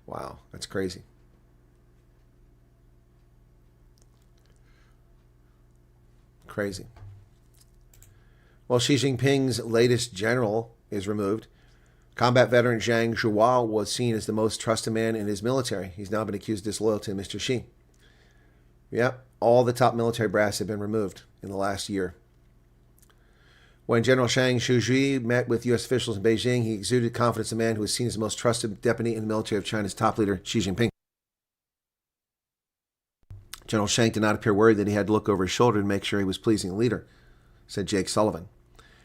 Wow, that's crazy. Crazy. Well, Xi Jinping's latest general is removed. Combat veteran Zhang Zhuhua was seen as the most trusted man in his military. He's now been accused of disloyalty to Mr. Xi. Yep, all the top military brass have been removed in the last year. When General Zhang Zhuhua met with U.S. officials in Beijing, he exuded confidence in a man who was seen as the most trusted deputy in the military of China's top leader, Xi Jinping. General Zhang did not appear worried that he had to look over his shoulder to make sure he was pleasing the leader, said Jake Sullivan.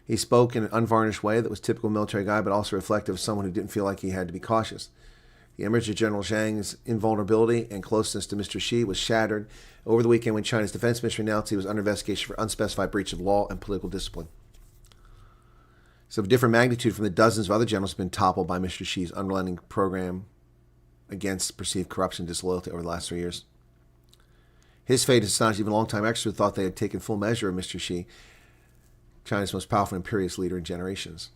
He spoke in an unvarnished way that was typical military guy, but also reflective of someone who didn't feel like he had to be cautious. The image of General Zhang's invulnerability and closeness to Mr. Xi was shattered over the weekend when China's defense ministry announced he was under investigation for unspecified breach of law and political discipline. So of different magnitude from the dozens of other generals have been toppled by Mr. Xi's unrelenting program against perceived corruption and disloyalty over the last 3 years. His fate has astonished even longtime experts who thought they had taken full measure of Mr. Xi, China's most powerful and imperious leader in generations.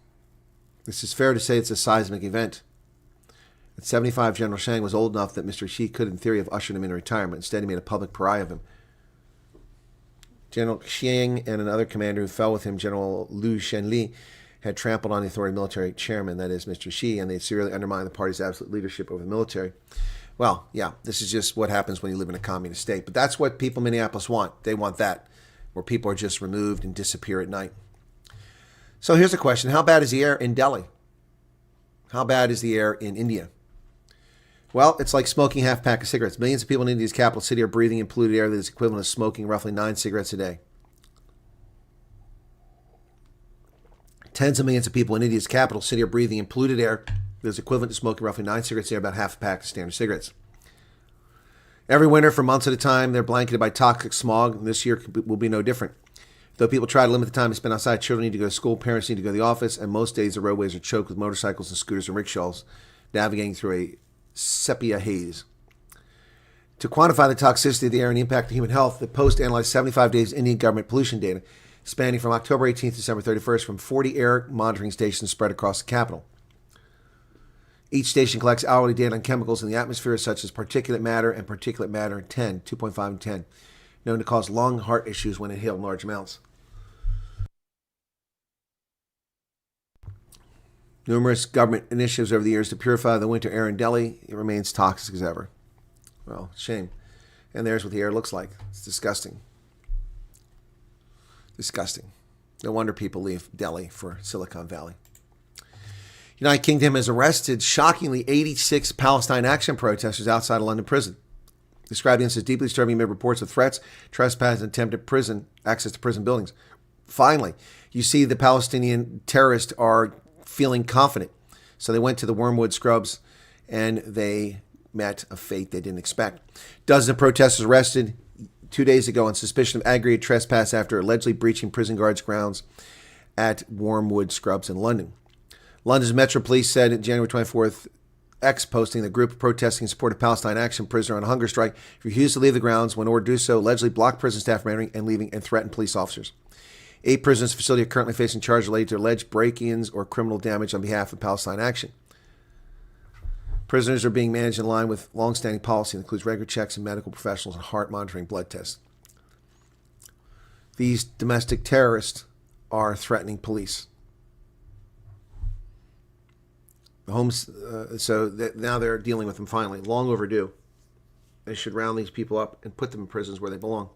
This is fair to say it's a seismic event. At 75, General Zhang was old enough that Mr. Xi could, in theory, have ushered him into retirement. Instead, he made a public pariah of him. General Xiang and another commander who fell with him, General Liu Shenli, had trampled on the authority of military chairman, that is Mr. Xi, and they severely undermined the party's absolute leadership over the military. Well, yeah, this is just what happens when you live in a communist state. But that's what people in Minneapolis want. They want that, where people are just removed and disappear at night. So here's a question. How bad is the air in Delhi? How bad is the air in India? Well, it's like smoking half a pack of cigarettes. Millions of people in India's capital city are breathing in polluted air that is equivalent to smoking roughly 9 cigarettes a day. Tens of millions of people in India's capital city are breathing in polluted air that is equivalent to smoking roughly 9 cigarettes a day, about half a pack of standard cigarettes. Every winter, for months at a time, they're blanketed by toxic smog, and this year will be no different. Though people try to limit the time they spend outside, children need to go to school, parents need to go to the office, and most days the roadways are choked with motorcycles and scooters and rickshaws navigating through a sepia haze. To quantify the toxicity of the air and the impact on human health, the Post analyzed 75 days Indian government pollution data, spanning from October 18th to December 31st from 40 air monitoring stations spread across the capital. Each station collects hourly data on chemicals in the atmosphere such as particulate matter and particulate matter 10, 2.5 and 10, known to cause lung heart issues when inhaled in large amounts. Numerous government initiatives over the years to purify the winter air in Delhi. It remains toxic as ever. Well, shame. And there's what the air looks like. It's disgusting. Disgusting. No wonder people leave Delhi for Silicon Valley. United Kingdom has arrested, shockingly, 86 Palestine Action protesters outside a London prison. Described this as deeply disturbing amid reports of threats, trespass, and attempted access to prison buildings. Finally, you see the Palestinian terrorists are feeling confident. So they went to the Wormwood Scrubs and they met a fate they didn't expect. Dozens of protesters arrested 2 days ago on suspicion of aggravated trespass after allegedly breaching prison guards' grounds at Wormwood Scrubs in London. London's Metro Police said on January 24th, X posting the group protesting in support of Palestine Action prisoner on a hunger strike refused to leave the grounds when ordered to do so, allegedly blocked prison staff from entering and leaving and threatened police officers. 8 prisoners in the facility are currently facing charges related to alleged break-ins or criminal damage on behalf of Palestine Action. Prisoners are being managed in line with long-standing policy that includes regular checks and medical professionals and heart monitoring blood tests. These domestic terrorists are threatening police. Now they're dealing with them finally. Long overdue. They should round these people up and put them in prisons where they belong.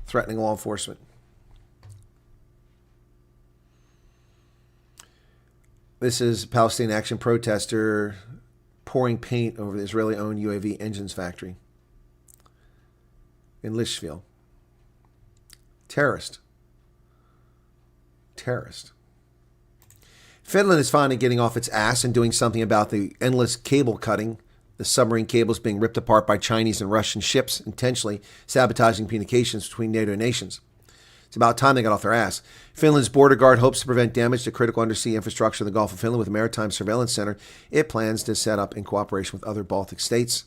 Threatening law enforcement. This is a Palestinian Action protester pouring paint over the Israeli-owned UAV engines factory in Lichfield. Terrorist. Finland is finally getting off its ass and doing something about the endless cable cutting, the submarine cables being ripped apart by Chinese and Russian ships, intentionally sabotaging communications between NATO nations. It's about time they got off their ass. Finland's border guard hopes to prevent damage to critical undersea infrastructure in the Gulf of Finland with a maritime surveillance center it plans to set up in cooperation with other Baltic states.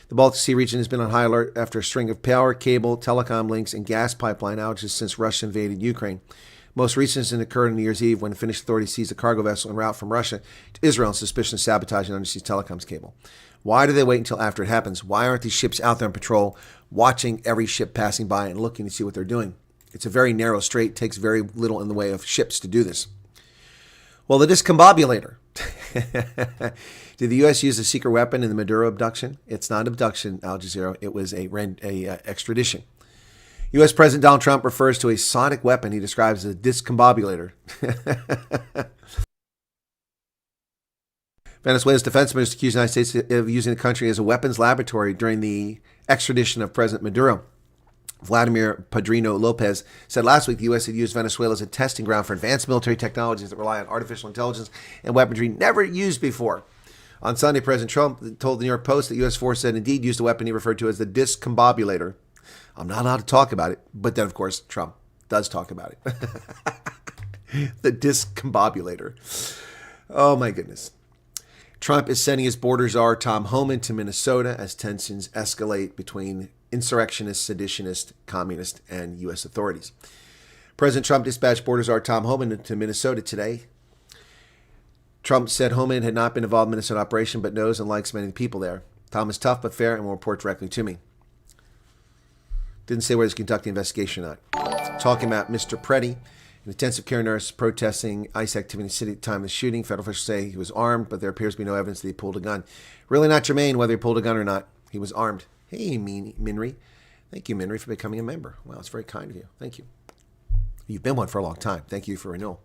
The Baltic Sea region has been on high alert after a string of power, cable, telecom links, and gas pipeline outages since Russia invaded Ukraine. Most recent incident occurred on New Year's Eve when the Finnish authorities seized a cargo vessel en route from Russia to Israel on suspicion of sabotaging undersea telecoms cable. Why do they wait until after it happens? Why aren't these ships out there on patrol, watching every ship passing by and looking to see what they're doing? It's a very narrow strait. It takes very little in the way of ships to do this. Well, the discombobulator. Did the U.S. use a secret weapon in the Maduro abduction? It's not abduction, Al Jazeera. It was a extradition. U.S. President Donald Trump refers to a sonic weapon he describes as a discombobulator. Venezuela's defense minister accused the United States of using the country as a weapons laboratory during the extradition of President Maduro. Vladimir Padrino Lopez said last week the U.S. had used Venezuela as a testing ground for advanced military technologies that rely on artificial intelligence and weaponry never used before. On Sunday, President Trump told the New York Post that U.S. forces had indeed used a weapon he referred to as the discombobulator. I'm not allowed to talk about it, but then, of course, Trump does talk about it. The discombobulator. Oh, my goodness. Trump is sending his border czar, Tom Homan, to Minnesota as tensions escalate between insurrectionist, seditionist, communist, and U.S. authorities. President Trump dispatched border czar Tom Homan to Minnesota today. Trump said Homan had not been involved in the Minnesota operation, but knows and likes many of the people there. Tom is tough but fair and will report directly to me. Didn't say whether he's conducting the investigation or not. Talking about Mr. Preddy An intensive care nurse protesting ICE activity in the city at the time of the shooting. Federal officials say he was armed, but there appears to be no evidence that he pulled a gun. Really not germane whether he pulled a gun or not. He was armed. Hey, Minri. Thank you, Minri, for becoming a member. Wow, it's very kind of you. Thank you. You've been one for a long time. Thank you for renewal.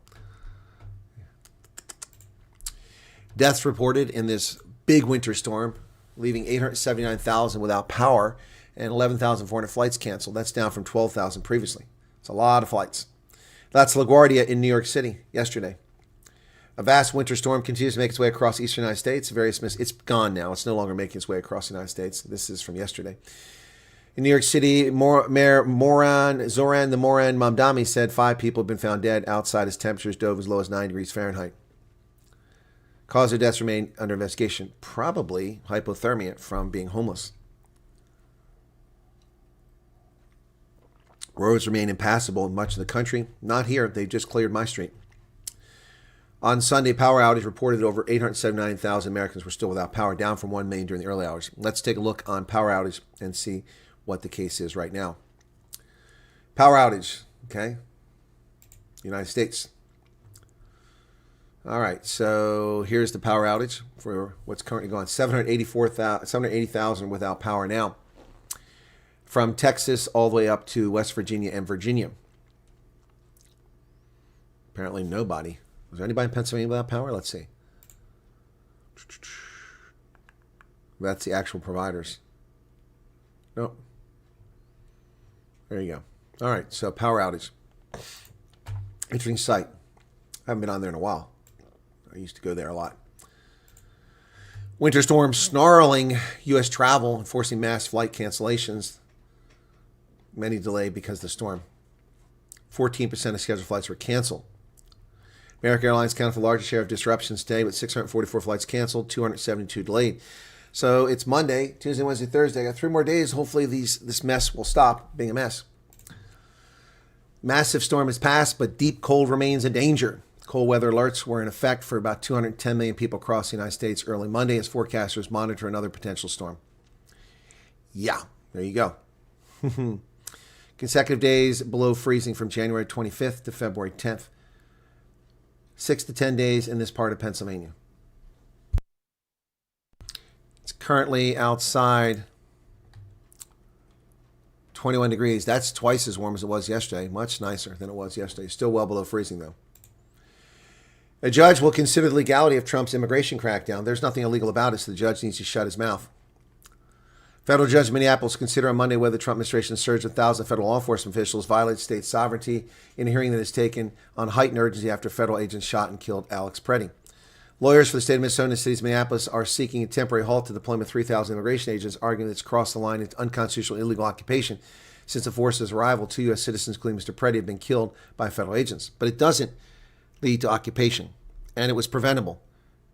Deaths reported in this big winter storm, leaving 879,000 without power and 11,400 flights canceled. That's down from 12,000 previously. It's a lot of flights. That's LaGuardia in New York City yesterday. A vast winter storm continues to make its way across the eastern United States. It's gone now. It's no longer making its way across the United States. This is from yesterday. In New York City, Mayor Zoran Mamdani said 5 people have been found dead outside as temperatures dove as low as 9 degrees Fahrenheit. Cause of deaths remain under investigation. Probably hypothermia from being homeless. Roads remain impassable in much of the country. Not here. They've just cleared my street. On Sunday, power outage reported that over 879,000 Americans were still without power, down from 1 million during the early hours. Let's take a look on power outage and see what the case is right now. Power outage, okay? United States. All right, so here's the power outage for what's currently going on. 780,000 without power now. From Texas all the way up to West Virginia and Virginia. Apparently nobody. Was there anybody in Pennsylvania without power? Let's see. That's the actual providers. Nope. There you go. All right, so power outage. Interesting site. I haven't been on there in a while. I used to go there a lot. Winter storm snarling U.S. travel, forcing mass flight cancellations. Many delayed because of the storm. 14% of scheduled flights were canceled. American Airlines accounted for the largest share of disruptions today, with 644 flights canceled, 272 delayed. So it's Monday, Tuesday, Wednesday, Thursday. I got 3 more days. Hopefully this mess will stop being a mess. Massive storm has passed, but deep cold remains a danger. Cold weather alerts were in effect for about 210 million people across the United States early Monday as forecasters monitor another potential storm. Yeah, there you go. Consecutive days below freezing from January 25th to February 10th. 6 to 10 days in this part of Pennsylvania. It's currently outside 21 degrees. That's twice as warm as it was yesterday. Much nicer than it was yesterday. Still well below freezing, though. A judge will consider the legality of Trump's immigration crackdown. There's nothing illegal about it, so the judge needs to shut his mouth. Federal judge in Minneapolis consider on Monday whether the Trump administration's surge of thousands of federal law enforcement officials violates state sovereignty in a hearing that is taken on heightened urgency after federal agents shot and killed Alex Preddy. Lawyers for the state of Minnesota and the cities of Minneapolis are seeking a temporary halt to the deployment of 3,000 immigration agents, arguing that it's crossed the line into unconstitutional illegal occupation since the force's arrival. 2 U.S. citizens, including Mr. Preddy, have been killed by federal agents. But it doesn't lead to occupation, and it was preventable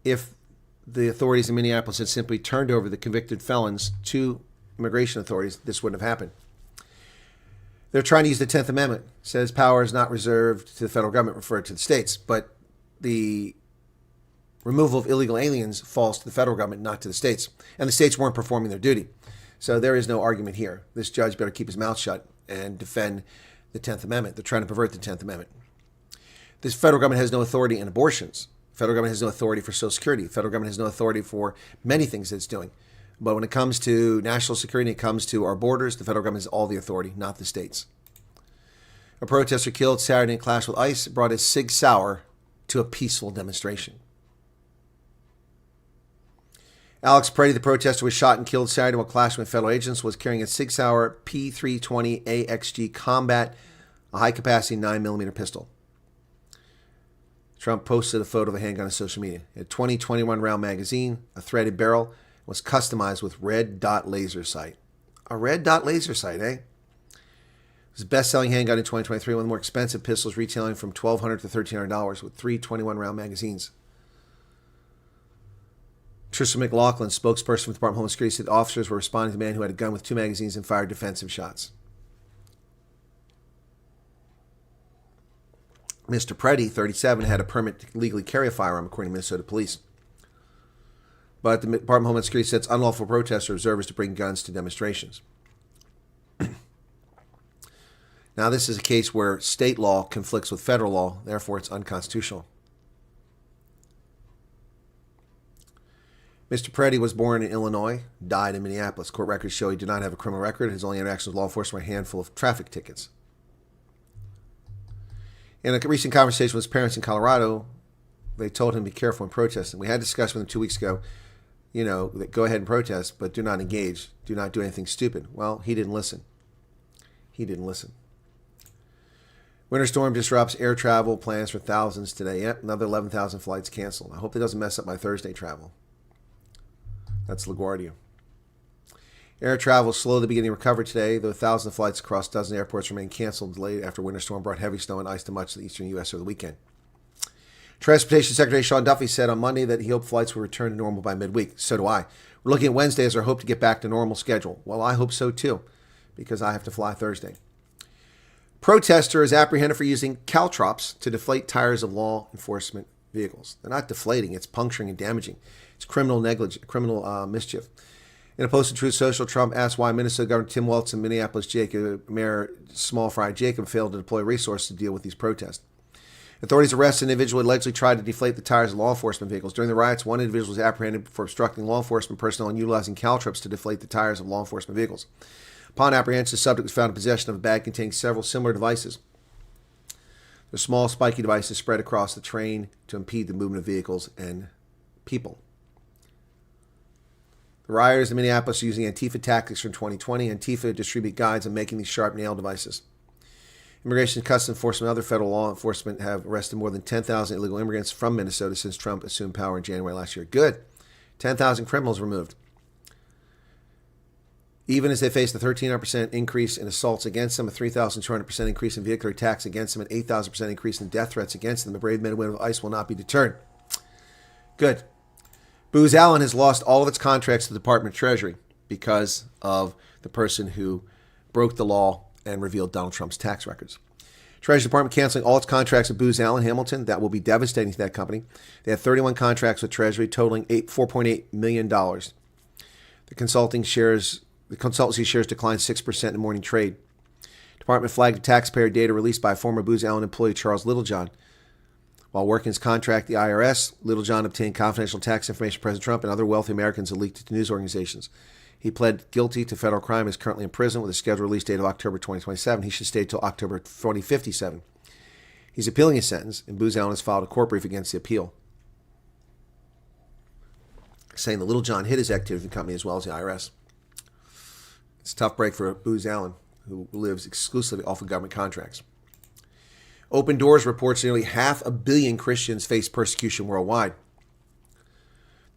if the authorities in Minneapolis had simply turned over the convicted felons to immigration authorities. This wouldn't have happened. They're trying to use the 10th Amendment. It says power is not reserved to the federal government, referred to the states. But the removal of illegal aliens falls to the federal government, not to the states. And the states weren't performing their duty. So there is no argument here. This judge better keep his mouth shut and defend the 10th Amendment. They're trying to pervert the 10th Amendment. This federal government has no authority in abortions. The federal government has no authority for Social Security. The federal government has no authority for many things that it's doing. But when it comes to national security, it comes to our borders, the federal government has all the authority, not the states. A protester killed Saturday in a clash with ICE brought a Sig Sauer to a peaceful demonstration. Alex Preddy, the protester, was shot and killed Saturday while clashing with federal agents, was carrying a Sig Sauer P320 AXG Combat, a high-capacity 9mm pistol. Trump posted a photo of a handgun on social media. A 2021 round magazine, a threaded barrel, was customized with red dot laser sight. A red dot laser sight, eh? It was a best-selling handgun in 2023, one of the more expensive pistols, retailing from $1,200 to $1,300 with 3 21-round magazines. Trisha McLaughlin, spokesperson for the Department of Homeland Security, said officers were responding to a man who had a gun with 2 magazines and fired defensive shots. Mr. Preddy, 37, had a permit to legally carry a firearm, according to Minnesota police. But the Department of Homeland Security said it's unlawful for protesters or observers to bring guns to demonstrations. Now, this is a case where state law conflicts with federal law, therefore it's unconstitutional. Mr. Preddy was born in Illinois, died in Minneapolis. Court records show he did not have a criminal record. His only interactions with law enforcement were a handful of traffic tickets. In a recent conversation with his parents in Colorado, they told him to be careful in protesting. We had a discussion with him 2 weeks ago, that go ahead and protest, but do not engage. Do not do anything stupid. Well, he didn't listen. Winter storm disrupts air travel plans for thousands today. Yep, another 11,000 flights canceled. I hope it doesn't mess up my Thursday travel. That's LaGuardia. Air travel is slowly beginning to recover today, though thousands of flights across dozens of airports remain canceled delayed after winter storm brought heavy snow and ice to much of the eastern U.S. over the weekend. Transportation Secretary Sean Duffy said on Monday that he hoped flights would return to normal by midweek. So do I. We're looking at Wednesday as our hope to get back to normal schedule. Well, I hope so too, because I have to fly Thursday. Protester is apprehended for using caltrops to deflate tires of law enforcement vehicles. They're not deflating, it's puncturing and damaging. It's criminal mischief. In a post to Truth Social, Trump asked why Minnesota Governor Tim Walz and Minneapolis Mayor Small Fry Jacob failed to deploy resources to deal with these protests. Authorities arrested an individual who allegedly tried to deflate the tires of law enforcement vehicles. During the riots, one individual was apprehended for obstructing law enforcement personnel and utilizing caltrops to deflate the tires of law enforcement vehicles. Upon apprehension, the subject was found in possession of a bag containing several similar devices. The small, spiky devices spread across the terrain to impede the movement of vehicles and people. The rioters in Minneapolis are using Antifa tactics from 2020. Antifa distribute guides on making these sharp nail devices. Immigration and Customs Enforcement and other federal law enforcement have arrested more than 10,000 illegal immigrants from Minnesota since Trump assumed power in January last year. Good. 10,000 criminals removed. Even as they face a 1,300% increase in assaults against them, a 3,200% increase in vehicular attacks against them, an 8,000% increase in death threats against them, the brave men and women of ICE will not be deterred. Good. Booz Allen has lost all of its contracts to the Department of Treasury because of the person who broke the law and revealed Donald Trump's tax records. Treasury Department canceling all its contracts with Booz Allen Hamilton. That will be devastating to that company. They had 31 contracts with Treasury totaling $4.8 million. The consultancy shares declined 6% in morning trade. Department flagged taxpayer data released by former Booz Allen employee Charles Littlejohn. While working his contract, the IRS, Littlejohn obtained confidential tax information from President Trump and other wealthy Americans and leaked it to news organizations. He pled guilty to federal crime and is currently in prison with a scheduled release date of October 2027. He should stay until October 2057. He's appealing his sentence, and Booz Allen has filed a court brief against the appeal, saying that Littlejohn hid his activity in the company as well as the IRS. It's a tough break for Booz Allen, who lives exclusively off of government contracts. Open Doors reports nearly 500 million Christians face persecution worldwide.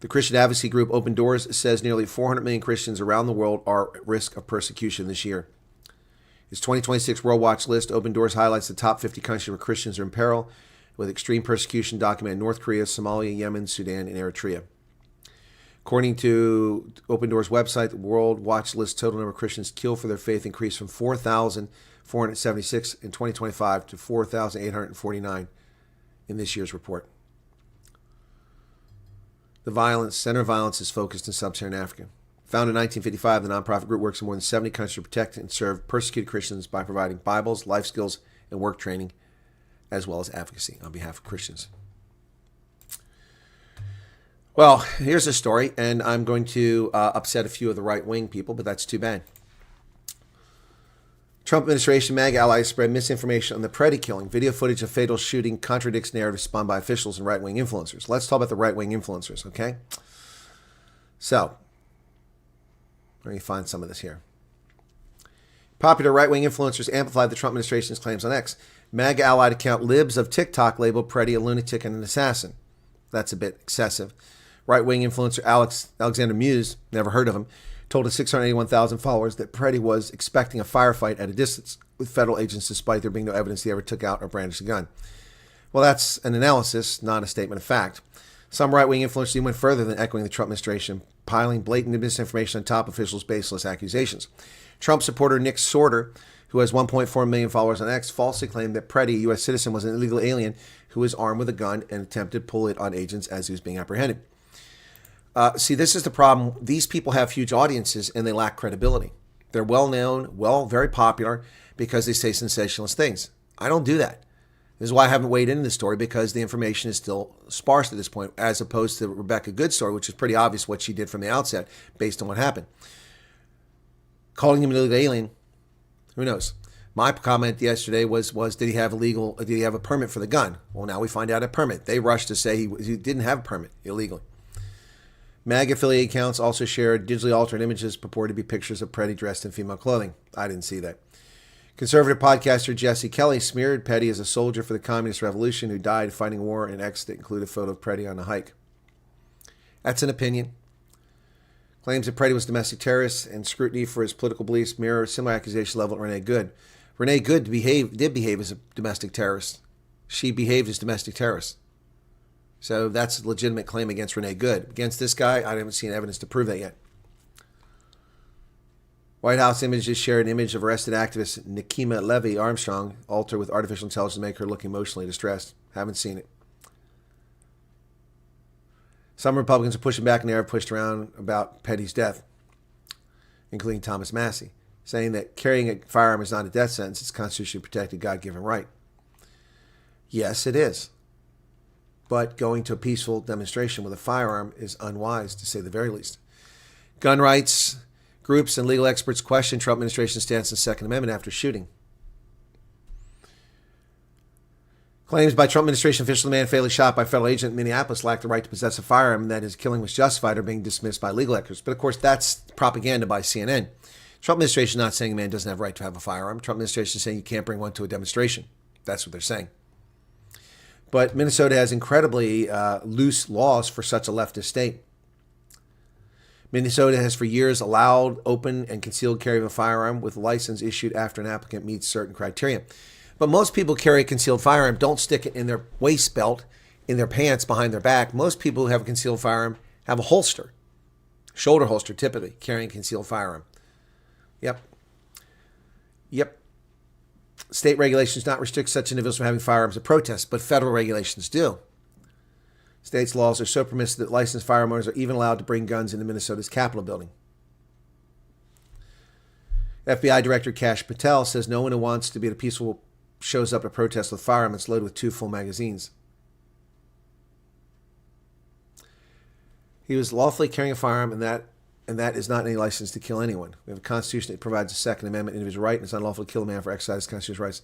The Christian advocacy group Open Doors says nearly 400 million Christians around the world are at risk of persecution this year. Its 2026 World Watch list, Open Doors highlights the top 50 countries where Christians are in peril, with extreme persecution documented in North Korea, Somalia, Yemen, Sudan, and Eritrea. According to Open Doors website, the World Watch list total number of Christians killed for their faith increased from 4,476 in 2025 to 4,849 in this year's report. The center of violence is focused in sub-Saharan Africa. Founded in 1955, the nonprofit group works in more than 70 countries to protect and serve persecuted Christians by providing Bibles, life skills, and work training, as well as advocacy on behalf of Christians. Well, here's a story, and I'm going to upset a few of the right-wing people, but that's too bad. Trump administration MAGA allies spread misinformation on the Preddy killing. Video footage of fatal shooting contradicts narratives spun by officials and right-wing influencers. Let's talk about the right-wing influencers, okay? So, let me find some of this here. Popular right-wing influencers amplified the Trump administration's claims on X. MAGA allied account Libs of TikTok labeled Preddy a lunatic and an assassin. That's a bit excessive. Right-wing influencer Alexander Muse, never heard of him, told his 681,000 followers that Preddy was expecting a firefight at a distance with federal agents despite there being no evidence he ever took out or brandished a gun. Well, that's an analysis, not a statement of fact. Some right-wing influencers even went further than echoing the Trump administration, piling blatant misinformation on top of officials' baseless accusations. Trump supporter Nick Sorter, who has 1.4 million followers on X, falsely claimed that Preddy, a U.S. citizen, was an illegal alien who was armed with a gun and attempted to pull it on agents as he was being apprehended. See, this is the problem. These people have huge audiences and they lack credibility. They're well known, very popular because they say sensationalist things. I don't do that. This is why I haven't weighed into the story, because the information is still sparse at this point, as opposed to Rebecca Good's story, which is pretty obvious what she did from the outset based on what happened. Calling him an illegal alien, who knows? My comment yesterday was did he have a permit for the gun? Well, now we find out a permit. They rushed to say he didn't have a permit illegally. MAG affiliate accounts also shared digitally altered images purported to be pictures of Petty dressed in female clothing. I didn't see that. Conservative podcaster Jesse Kelly smeared Petty as a soldier for the Communist Revolution who died fighting war, and X that included a photo of Petty on a hike. That's an opinion. Claims that Petty was a domestic terrorist and scrutiny for his political beliefs mirror similar accusations leveled at Renee Good. Renee Good did behave as a domestic terrorist. She behaved as a domestic terrorist. So that's a legitimate claim against Renee Good. Against this guy, I haven't seen evidence to prove that yet. White House Images shared an image of arrested activist Nikema Levy Armstrong, altered with artificial intelligence to make her look emotionally distressed. Haven't seen it. Some Republicans are pushing back, and they are pushed around about Petty's death, including Thomas Massey, saying that carrying a firearm is not a death sentence. It's a constitutionally protected God-given right. Yes, it is. But going to a peaceful demonstration with a firearm is unwise, to say the very least. Gun rights groups and legal experts question Trump administration's stance on the Second Amendment after shooting. Claims by Trump administration officials the man fatally shot by a federal agent in Minneapolis lacked the right to possess a firearm and that his killing was justified are being dismissed by legal experts. But of course, that's propaganda by CNN. Trump administration is not saying a man doesn't have a right to have a firearm. Trump administration is saying you can't bring one to a demonstration. That's what they're saying. But Minnesota has incredibly loose laws for such a leftist state. Minnesota has for years allowed open and concealed carry of a firearm with a license issued after an applicant meets certain criteria. But most people carry a concealed firearm, don't stick it in their waist belt, in their pants, behind their back. Most people who have a concealed firearm have a holster, shoulder holster typically, carrying a concealed firearm. Yep. State regulations do not restrict such individuals from having firearms at protests, but federal regulations do. States' laws are so permissive that licensed firearm owners are even allowed to bring guns into Minnesota's Capitol building. FBI Director Kash Patel says no one who wants to be at a peaceful shows up at protest with a firearm that's loaded with 2 full magazines. He was lawfully carrying a firearm, and that is not any license to kill anyone. We have a Constitution that provides a Second Amendment individual right, and it's unlawful to kill a man for exercising his constitutional rights.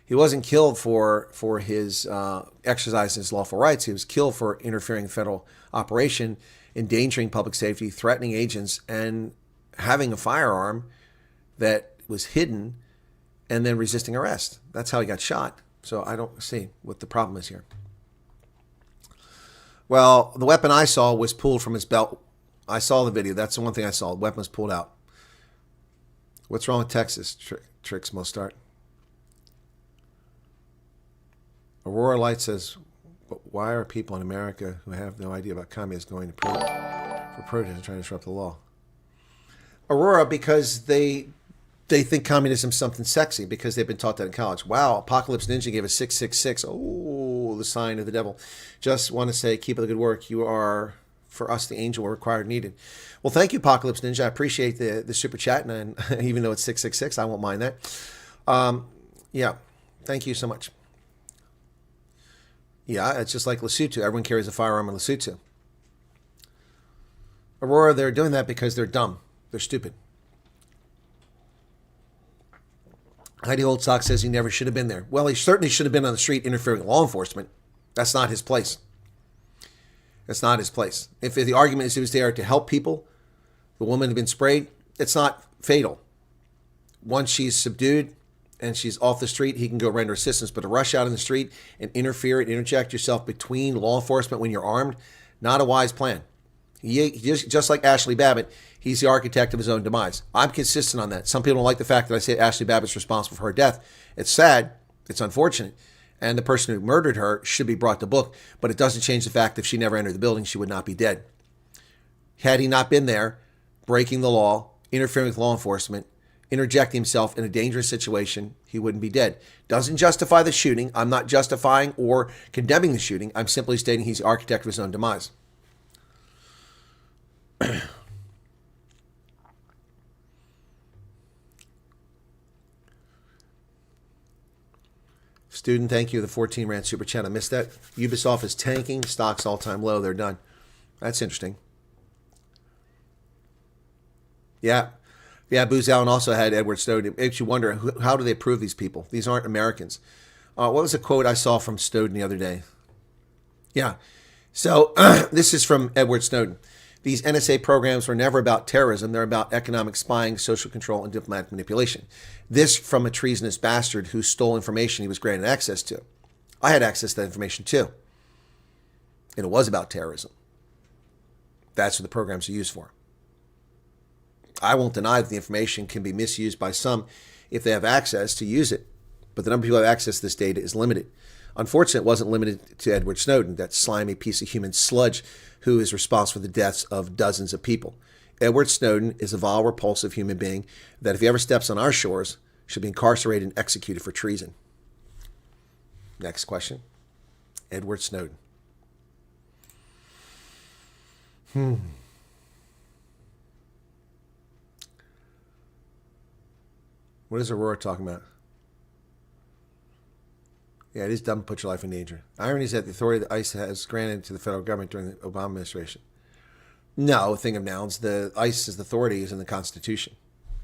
He wasn't killed for his exercising his lawful rights. He was killed for interfering in federal operation, endangering public safety, threatening agents, and having a firearm that was hidden, and then resisting arrest. That's how he got shot. So I don't see what the problem is here. Well, the weapon I saw was pulled from his belt. I saw the video. That's the one thing I saw. The weapon was pulled out. What's wrong with Texas? Tricks Mostart. Aurora Light says, but why are people in America who have no idea about communism going to for protest and trying to disrupt the law? Aurora, because they think communism is something sexy because they've been taught that in college. Wow, Apocalypse Ninja gave us 666. Oh, the sign of the devil. Just want to say, keep up the good work. You are, for us, the angel we're required needed. Well, thank you, Apocalypse Ninja. I appreciate the super chat, and even though it's 666, I won't mind that. Yeah, thank you so much. Yeah, it's just like Lesotho. Everyone carries a firearm in Lesotho. Aurora, they're doing that because they're dumb. They're stupid. Heidi Oldsock says he never should have been there. Well, he certainly should have been on the street interfering with law enforcement. That's not his place. That's not his place. If the argument is he was there to help people, the woman had been sprayed, it's not fatal. Once she's subdued and she's off the street, he can go render assistance. But to rush out in the street and interfere and interject yourself between law enforcement when you're armed, not a wise plan. Just like Ashley Babbitt, he's the architect of his own demise. I'm consistent on that. Some people don't like the fact that I say Ashley Babbitt's responsible for her death. It's sad. It's unfortunate. And the person who murdered her should be brought to book. But it doesn't change the fact that if she never entered the building, she would not be dead. Had he not been there, breaking the law, interfering with law enforcement, interjecting himself in a dangerous situation, he wouldn't be dead. Doesn't justify the shooting. I'm not justifying or condemning the shooting. I'm simply stating he's the architect of his own demise. Student, thank you. The 14 rand super chat. I missed that. Ubisoft is tanking. Stocks all-time low. They're done. That's interesting. Yeah. Yeah, Booz Allen also had Edward Snowden. It makes you wonder, how do they prove these people? These aren't Americans. What was a quote I saw from Snowden the other day? Yeah. So this is from Edward Snowden. These NSA programs were never about terrorism. They're about economic spying, social control, and diplomatic manipulation. This from a treasonous bastard who stole information he was granted access to. I had access to that information too. And it was about terrorism. That's what the programs are used for. I won't deny that the information can be misused by some if they have access to use it. But the number of people who have access to this data is limited. Unfortunately, it wasn't limited to Edward Snowden, that slimy piece of human sludge who is responsible for the deaths of dozens of people. Edward Snowden is a vile, repulsive human being that if he ever steps on our shores, should be incarcerated and executed for treason. Next question. Edward Snowden. What is Aurora talking about? Yeah, it is dumb to put your life in danger. Irony is that the authority that ICE has granted to the federal government during the Obama administration. No, thing of nouns. The ICE's authority is in the Constitution.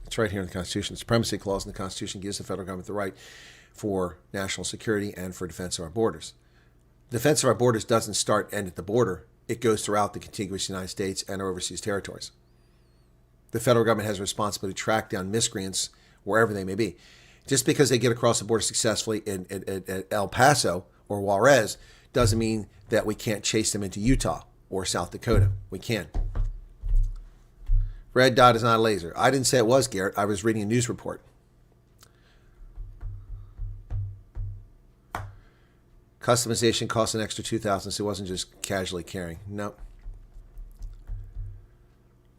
It's right here in the Constitution. The supremacy clause in the Constitution gives the federal government the right for national security and for defense of our borders. Defense of our borders doesn't start and end at the border. It goes throughout the contiguous United States and our overseas territories. The federal government has a responsibility to track down miscreants wherever they may be. Just because they get across the border successfully in El Paso or Juarez doesn't mean that we can't chase them into Utah or South Dakota. We can. Red dot is not a laser. I didn't say it was, Garrett. I was reading a news report. Customization costs an extra $2,000, so it wasn't just casually carrying. Nope.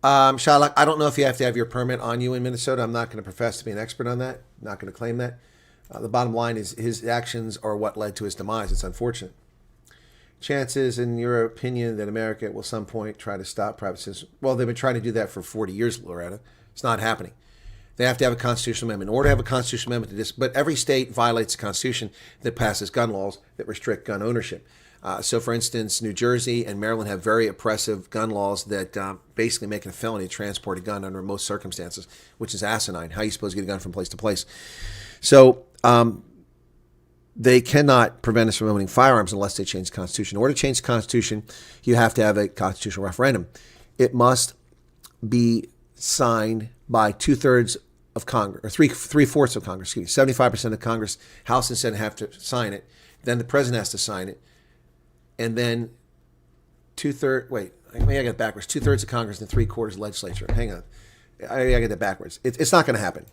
Shylock, I don't know if you have to have your permit on you in Minnesota. I'm not going to profess to be an expert on that. I'm not going to claim that. The bottom line is his actions are what led to his demise. It's unfortunate. Chances, in your opinion, that America will some point try to stop private citizens? Well, they've been trying to do that for 40 years, Loretta. It's not happening. They have to have a constitutional amendment. In order to have a constitutional amendment to this, but every state violates the Constitution that passes gun laws that restrict gun ownership. So, for instance, New Jersey and Maryland have very oppressive gun laws that basically make it a felony to transport a gun under most circumstances, which is asinine. How are you supposed to get a gun from place to place? So they cannot prevent us from owning firearms unless they change the Constitution. In order to change the Constitution, you have to have a constitutional referendum. It must be signed by 2/3 of Congress, or three-fourths of Congress, 75% of Congress, House and Senate have to sign it. Then the president has to sign it. And then maybe I got it backwards. 2/3 of Congress and 3/4 of legislature. Hang on. I got that backwards. It's not going to happen.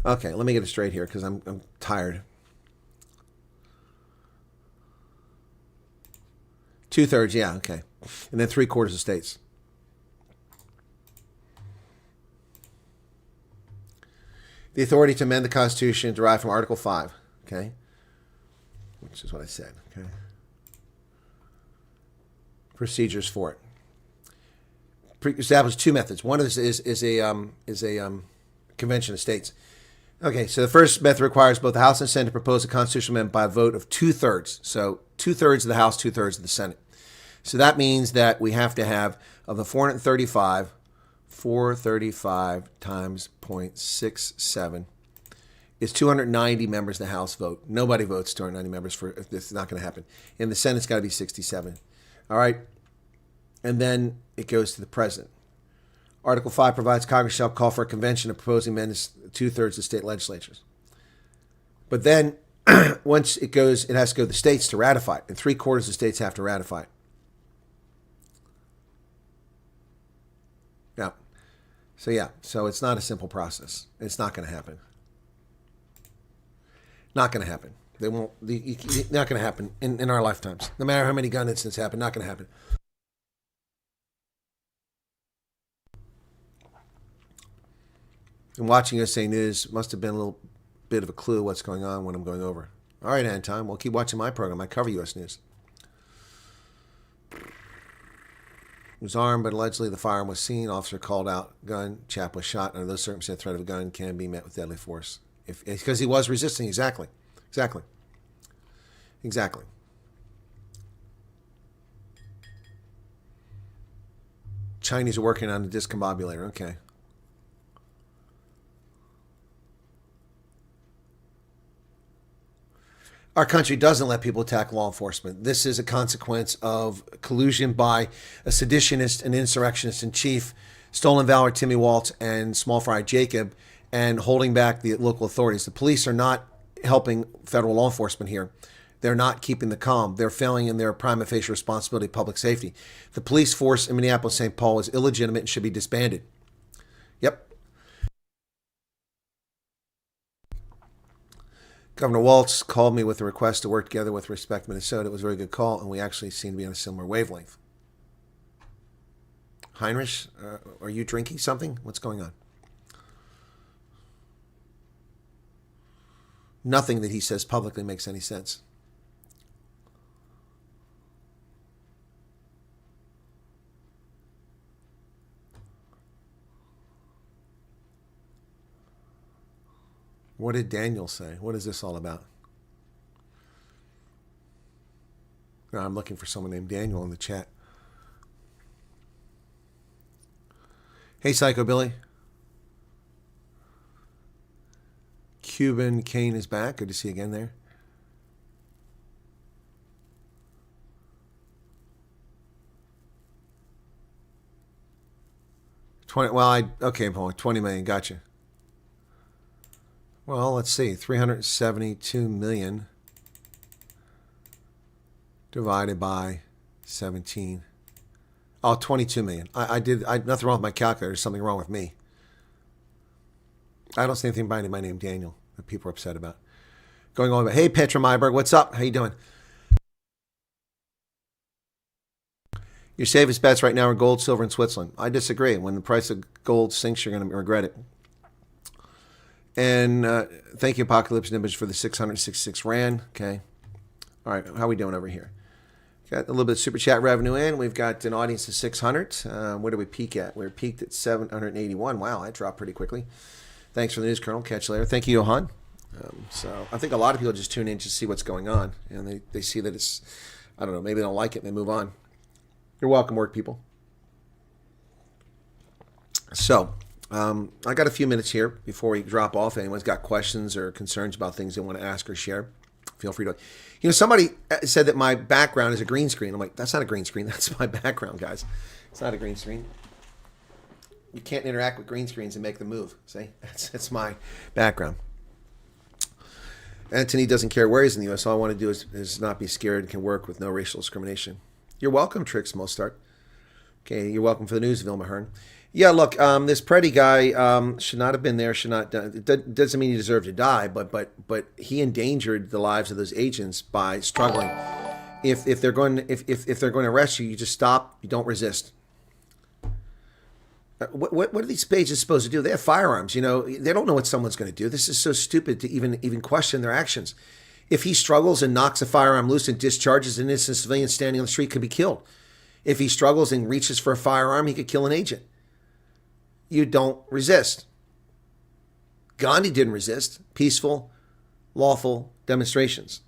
Okay, let me get it straight here because I'm tired. 2/3, yeah, okay. And then 3/4 of states. The authority to amend the Constitution derived from Article 5, okay? Which is what I said, okay? Procedures for it. Establish two methods. One is a convention of states. Okay, so the first method requires both the House and Senate to propose a constitutional amendment by a vote of 2/3. So 2/3 of the House, 2/3 of the Senate. So that means that we have to have, of the 435 times 0.67 is 290 members of the House vote. Nobody votes 290 members for this. Is not going to happen. And the Senate's got to be 67. All right. And then it goes to the president. Article 5 provides Congress shall call for a convention of proposing amendments 2/3 of state legislatures. But then once it goes, it has to go to the states to ratify it. And 3/4 of states have to ratify it. Yeah. So it's not a simple process. It's not going to happen. Not going to happen. They won't. Not going to happen in our lifetimes. No matter how many gun incidents happen, not going to happen. And watching USA News must have been a little bit of a clue what's going on when I'm going over. All right, Anton. Well, keep watching my program. I cover U.S. News. was armed, but allegedly the firearm was seen. Officer called out, gun, chap was shot. Under those circumstances, threat of a gun can be met with deadly force. Because he was resisting, exactly. Chinese are working on a discombobulator, okay. Our country doesn't let people attack law enforcement. This is a consequence of collusion by a seditionist and insurrectionist in chief, Stolen Valor Timmy Waltz and Small Fry Jacob, and holding back the local authorities. The police are not helping federal law enforcement here. They're not keeping the calm. They're failing in their prima facie responsibility of public safety. The police force in Minneapolis-St. Paul is illegitimate and should be disbanded. Yep. Governor Waltz called me with a request to work together with Respect Minnesota. It was a very good call, and we actually seem to be on a similar wavelength. Heinrich, are you drinking something? What's going on? Nothing that he says publicly makes any sense. What did Daniel say? What is this all about? No, I'm looking for someone named Daniel in the chat. Hey, Psycho Billy. Cuban Kane is back. Good to see you again there. Okay, Paul, 20 million. Gotcha. Well, let's see. 372 million divided by 17. Oh, 22 million. Nothing wrong with my calculator. There's something wrong with me. I don't see anything by my name Daniel that people are upset about. Going on, hey, Petra Myberg, what's up? How you doing? Your safest bets right now are gold, silver, and Switzerland. I disagree. When the price of gold sinks, you're going to regret it. And thank you, Apocalypse Nimbus, for the 666 Rand. Okay. All right. How are we doing over here? Got a little bit of super chat revenue in. We've got an audience of 600. Where do we peak at? We're peaked at 781. Wow, that dropped pretty quickly. Thanks for the news, Colonel. Catch you later. Thank you, Johan. So I think a lot of people just tune in to see what's going on. And they see that it's, I don't know, maybe they don't like it and they move on. You're welcome, work people. So I got a few minutes here before we drop off. Anyone's got questions or concerns about things they want to ask or share, feel free to. You know, somebody said that my background is a green screen. I'm like, that's not a green screen. That's my background, guys. It's not a green screen. You can't interact with green screens and make them move. See, that's my background. Anthony doesn't care where he's in the U.S. All I want to do is not be scared and can work with no racial discrimination. You're welcome, Trix Mostart. Okay, you're welcome for the news, Vilma Hearn. Yeah, look, this Preddy guy should not have been there. Should not. It doesn't mean he deserved to die, but he endangered the lives of those agents by struggling. If they're going to arrest you, you just stop. You don't resist. What are these agents supposed to do? They have firearms. You know, they don't know what someone's going to do. This is so stupid to even question their actions. If he struggles and knocks a firearm loose and discharges an innocent civilian standing on the street, could be killed. If he struggles and reaches for a firearm, he could kill an agent. You don't resist. Gandhi didn't resist. Peaceful, lawful demonstrations.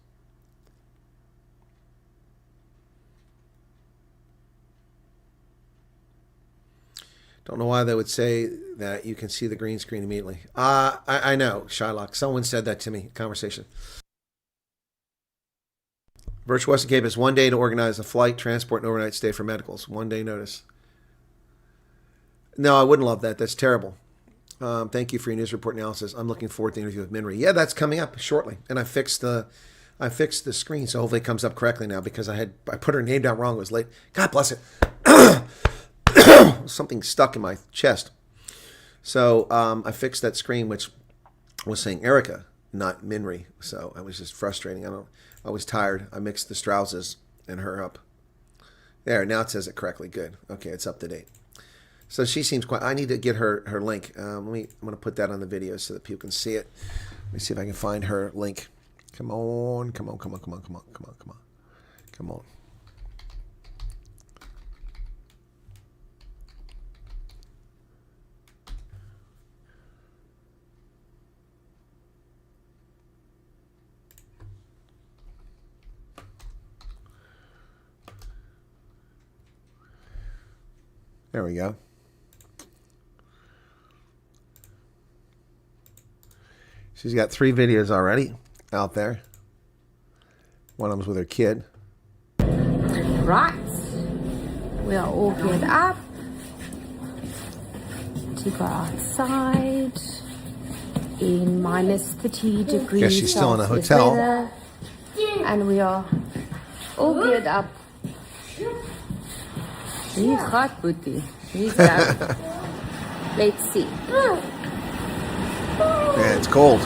Don't know why they would say that you can see the green screen immediately. I know, Shylock. Someone said that to me, conversation. Virtual Western Cape has 1 day to organize a flight, transport, and overnight stay for medicals. 1 day notice. No, I wouldn't love that. That's terrible. Thank you for your news report analysis. I'm looking forward to the interview with Minri. Yeah, that's coming up shortly. And I fixed the screen, so hopefully it comes up correctly now because I put her name down wrong. It was late. God bless it. Something stuck in my chest. So I fixed that screen, which was saying Erica, not Minri. So it was just frustrating. I was tired. I mixed the Strausses and her up. There, now it says it correctly. Good. Okay, it's up to date. So she seems quite. I need to get her link. I'm going to put that on the video so that people can see it. Let me see if I can find her link. Come on. There we go. She's got 3 videos already out there. One of them's with her kid. Right, we are all geared up to go outside in minus 30 degrees. Guess she's still in a Celsius hotel. weather, and we are all geared up. Wie gaat Boetie? He's up. Let's see. Yeah, it's cold.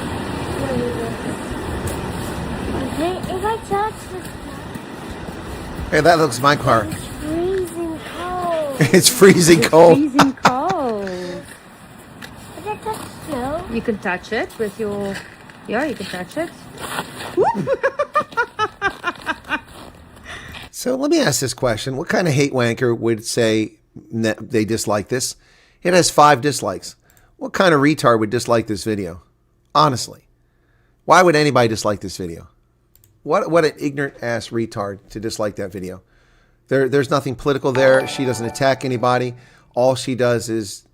Okay, if I touch the Hey, that looks my car. freezing cold. It's freezing cold. Freezing cold. If I touch snow, You can touch it with your... Yeah, you can touch it. So let me ask this question. What kind of hate wanker would say that they dislike this? It has 5 dislikes. What kind of retard would dislike this video? Honestly. Why would anybody dislike this video? What an ignorant ass retard to dislike that video. There's nothing political there. She doesn't attack anybody. All she does is,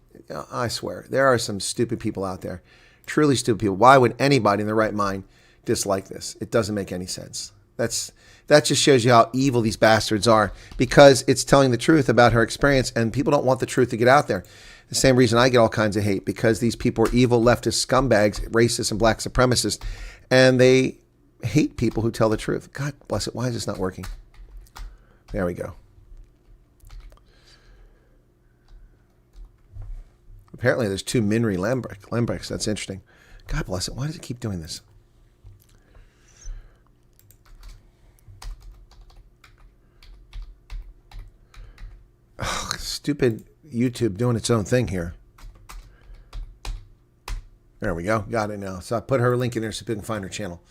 I swear, there are some stupid people out there. Truly stupid people. Why would anybody in their right mind dislike this? It doesn't make any sense. That just shows you how evil these bastards are, because it's telling the truth about her experience, and people don't want the truth to get out there. The same reason I get all kinds of hate, because these people are evil leftist scumbags, racists and black supremacists, and they hate people who tell the truth. God bless it. Why is this not working? There we go. Apparently there's 2 Minry Lambricks. That's interesting. God bless it. Why does it keep doing this? Oh, stupid YouTube doing its own thing here. There we go. Got it now. So I put her link in there so people can find her channel.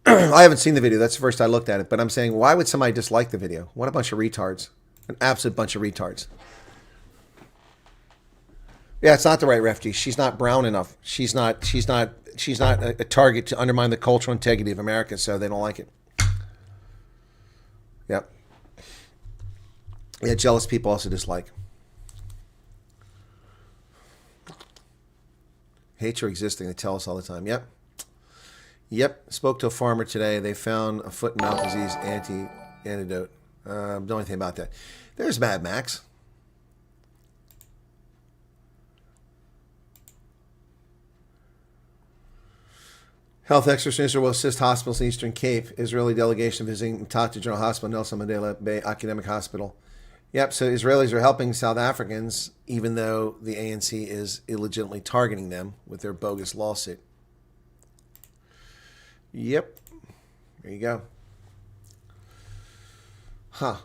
I haven't seen the video. That's the first I looked at it. But I'm saying, why would somebody dislike the video? What a bunch of retards. An absolute bunch of retards. Yeah, it's not the right refugee. She's not brown enough. She's not a target to undermine the cultural integrity of America, so they don't like it. Yep. Yeah, jealous people also dislike. Hate your existing. They tell us all the time. Yep. Spoke to a farmer today. They found a foot and mouth disease antidote. Don't know anything about that. There's Mad Max. Health experts in Israel will assist hospitals in the Eastern Cape. Israeli delegation visiting Tata General Hospital, Nelson Mandela Bay Academic Hospital. Yep, so Israelis are helping South Africans, even though the ANC is illegitimately targeting them with their bogus lawsuit. Yep. There you go. Huh.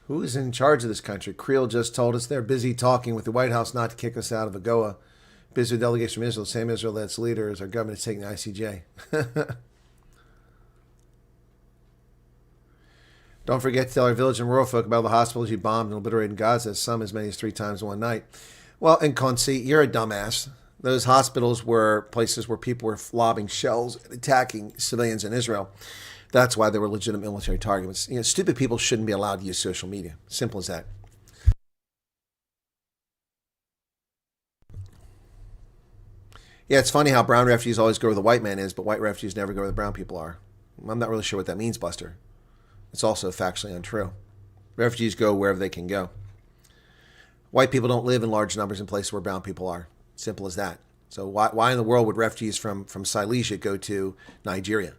Who is in charge of this country? Creel just told us they're busy talking with the White House not to kick us out of AGOA. Busy with delegation from Israel, same Israel that's leader as our government is taking the ICJ. Don't forget to tell our village and rural folk about the hospitals you bombed and obliterated in Gaza, some as many as 3 times in one night. Well, in Konsi, you're a dumbass. Those hospitals were places where people were lobbing shells and attacking civilians in Israel. That's why they were legitimate military targets. You know, stupid people shouldn't be allowed to use social media. Simple as that. Yeah, it's funny how brown refugees always go where the white man is, but white refugees never go where the brown people are. I'm not really sure what that means, Buster. It's also factually untrue. Refugees go wherever they can go. White people don't live in large numbers in places where brown people are. Simple as that. So why in the world would refugees from Silesia go to Nigeria?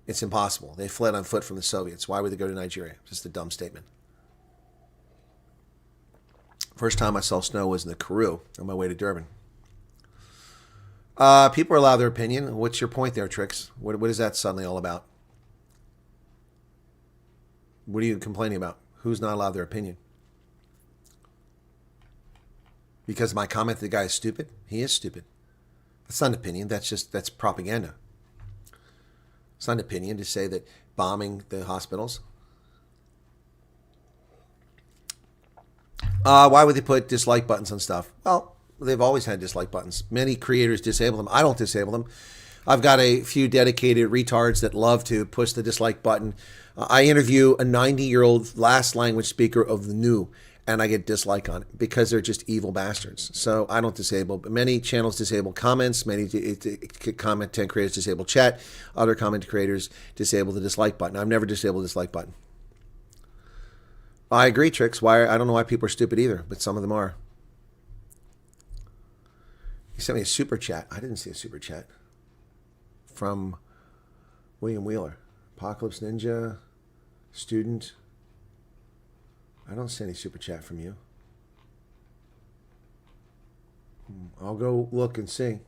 It's impossible. They fled on foot from the Soviets. Why would they go to Nigeria? Just a dumb statement. First time I saw snow was in the Karoo on my way to Durban. People are allowed their opinion. What's your point there, Trix? What is that suddenly all about? What are you complaining about? Who's not allowed their opinion? Because my comment that the guy is stupid? He is stupid. That's not an opinion. That's propaganda. It's not an opinion to say that bombing the hospitals. Why would they put dislike buttons on stuff? Well, they've always had dislike buttons. Many creators disable them. I don't disable them. I've got a few dedicated retards that love to push the dislike button. I interview a 90-year-old last language speaker of the new, and I get dislike on it because they're just evil bastards. So I don't disable, but many channels disable comments, many content creators disable chat, other comment creators disable the dislike button. I've never disabled the dislike button. I agree, Tricks. Why? I don't know why people are stupid either, but some of them are. He sent me a super chat. I didn't see a super chat from William Wheeler. Apocalypse Ninja, student. I don't see any super chat from you. I'll go look and see.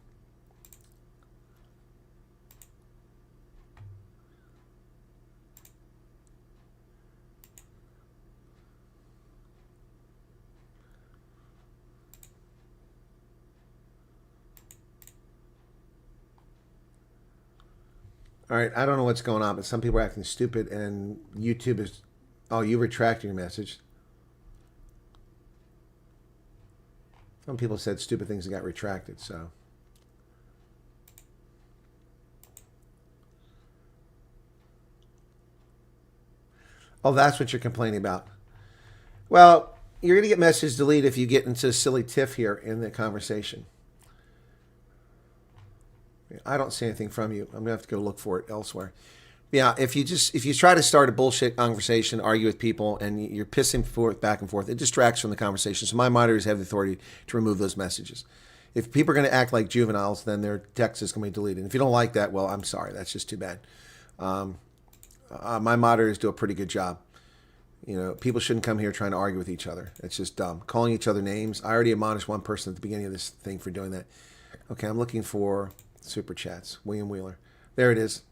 All right, I don't know what's going on, but some people are acting stupid, and YouTube is... Oh, you retracted your message. Some people said stupid things and got retracted, so... Oh, that's what you're complaining about. Well, you're going to get message deleted if you get into a silly tiff here in the conversation. I don't see anything from you. I'm going to have to go look for it elsewhere. Yeah, if you try to start a bullshit conversation, argue with people, and you're pissing forth back and forth, it distracts from the conversation. So my monitors have the authority to remove those messages. If people are going to act like juveniles, then their text is going to be deleted. And if you don't like that, well, I'm sorry. That's just too bad. My monitors do a pretty good job. You know, people shouldn't come here trying to argue with each other. It's just dumb. Calling each other names. I already admonished one person at the beginning of this thing for doing that. Okay, I'm looking for super chats. William Wheeler. There it is.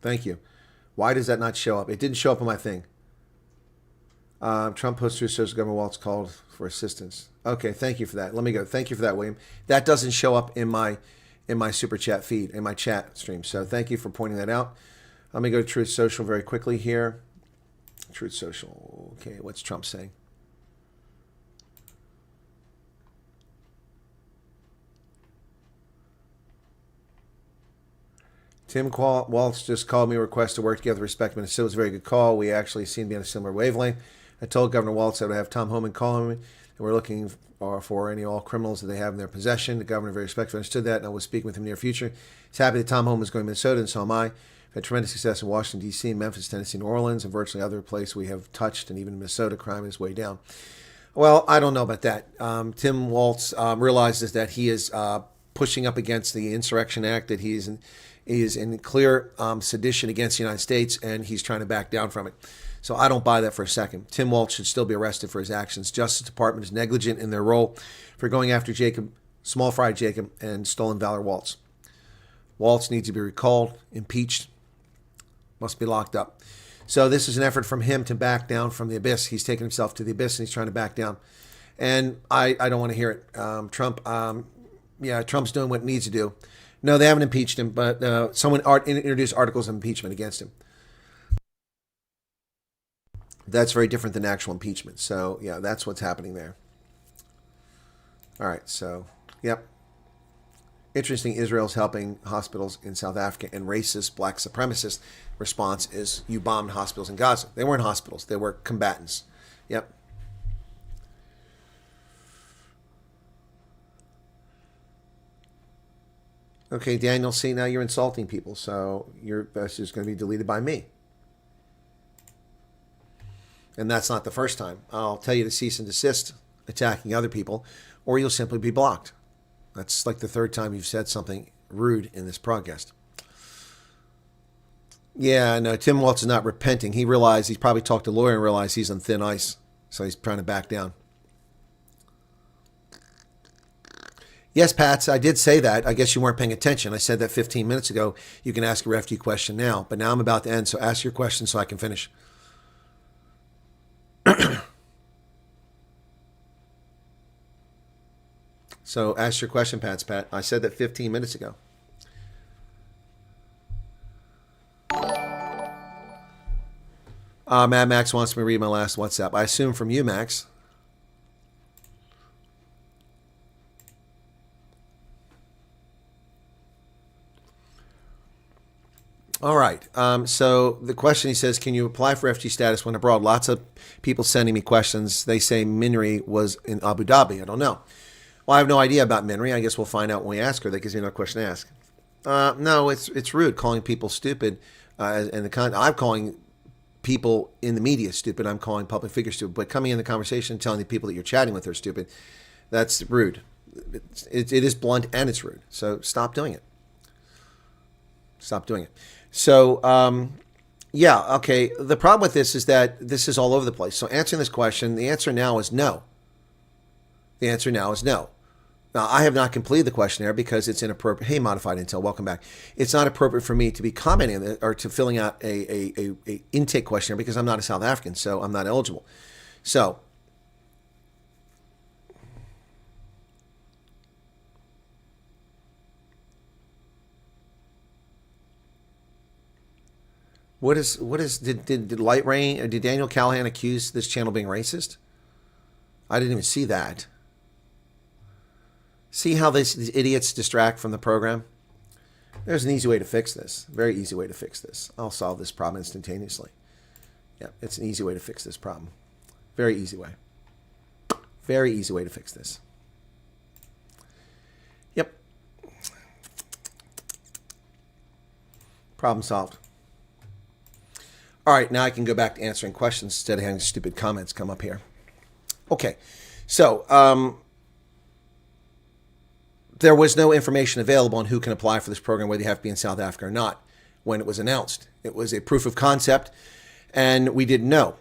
Thank you. Why does that not show up? It didn't show up on my thing. Trump posted to social government Waltz called for assistance. Okay, thank you for that. Let me go. Thank you for that, William. That doesn't show up in my super chat feed, in my chat stream. So thank you for pointing that out. Let me go to Truth Social very quickly here. Truth Social. Okay, what's Trump saying? Tim Waltz just called me, request to work together, respect him, and it was a very good call. We actually seem to be on a similar wavelength. I told Governor Waltz I would have Tom Homan call him, and we're looking for all criminals that they have in their possession. The governor very respectfully understood that, and I will speak with him in the near future. He's happy that Tom Homan is going to Minnesota, and so am I. We've had tremendous success in Washington, D.C., Memphis, Tennessee, New Orleans, and virtually other places we have touched, and even Minnesota, crime is way down. Well, I don't know about that. Tim Waltz realizes that he is pushing up against the Insurrection Act, that he is in clear sedition against the United States, and he's trying to back down from it. So I don't buy that for a second. Tim Waltz should still be arrested for his actions. Justice Department is negligent in their role for going after Jacob, Small Fry Jacob, and Stolen Valor Waltz. Waltz needs to be recalled, impeached, must be locked up. So this is an effort from him to back down from the abyss. He's taken himself to the abyss, and he's trying to back down. And I don't want to hear it. Trump's doing what he needs to do. No, they haven't impeached him, but someone introduced articles of impeachment against him. That's very different than actual impeachment. So, yeah, that's what's happening there. All right, so, yep. Interesting, Israel's helping hospitals in South Africa, and racist black supremacist response is you bombed hospitals in Gaza. They weren't hospitals. They were combatants. Yep. Okay, Daniel, see, now you're insulting people, so your message is going to be deleted by me. And that's not the first time. I'll tell you to cease and desist attacking other people, or you'll simply be blocked. That's like the third time you've said something rude in this broadcast. Yeah, no, Tim Waltz is not repenting. He realized, he's probably talked to a lawyer and realized he's on thin ice, so he's trying to back down. Yes, Pats, I did say that. I guess you weren't paying attention. I said that 15 minutes ago. You can ask a refugee question now, but now I'm about to end, so ask your question so I can finish. So ask your question, Pat. I said that 15 minutes ago. Mad Max wants me to read my last WhatsApp. I assume from you, Max. All right. So the question, he says, can you apply for FG status when abroad? Lots of people sending me questions. They say Minri was in Abu Dhabi. I don't know. Well, I have no idea about Minri. I guess we'll find out when we ask her. That gives me another question to ask. No, it's rude calling people stupid. I'm calling people in the media stupid. I'm calling public figures stupid. But coming in the conversation and telling the people that you're chatting with are stupid, that's rude. It is blunt and it's rude. So stop doing it. Stop doing it. So, yeah, okay. The problem with this is that this is all over the place. So answering this question, the answer now is no. The answer now is no. Now, I have not completed the questionnaire because it's inappropriate. Hey, Modified Intel, welcome back. It's not appropriate for me to be commenting on it or to filling out a intake questionnaire because I'm not a South African, so I'm not eligible. So, did Light Rain or did Daniel Callahan accuse this channel being racist? I didn't even see that. See how these idiots distract from the program? There's an easy way to fix this. Very easy way to fix this. I'll solve this problem instantaneously. Yeah, it's an easy way to fix this problem. Very easy way. Very easy way to fix this. Yep. Problem solved. All right, now I can go back to answering questions instead of having stupid comments come up here. Okay, so there was no information available on who can apply for this program, whether you have to be in South Africa or not, when it was announced. It was a proof of concept, and we didn't know.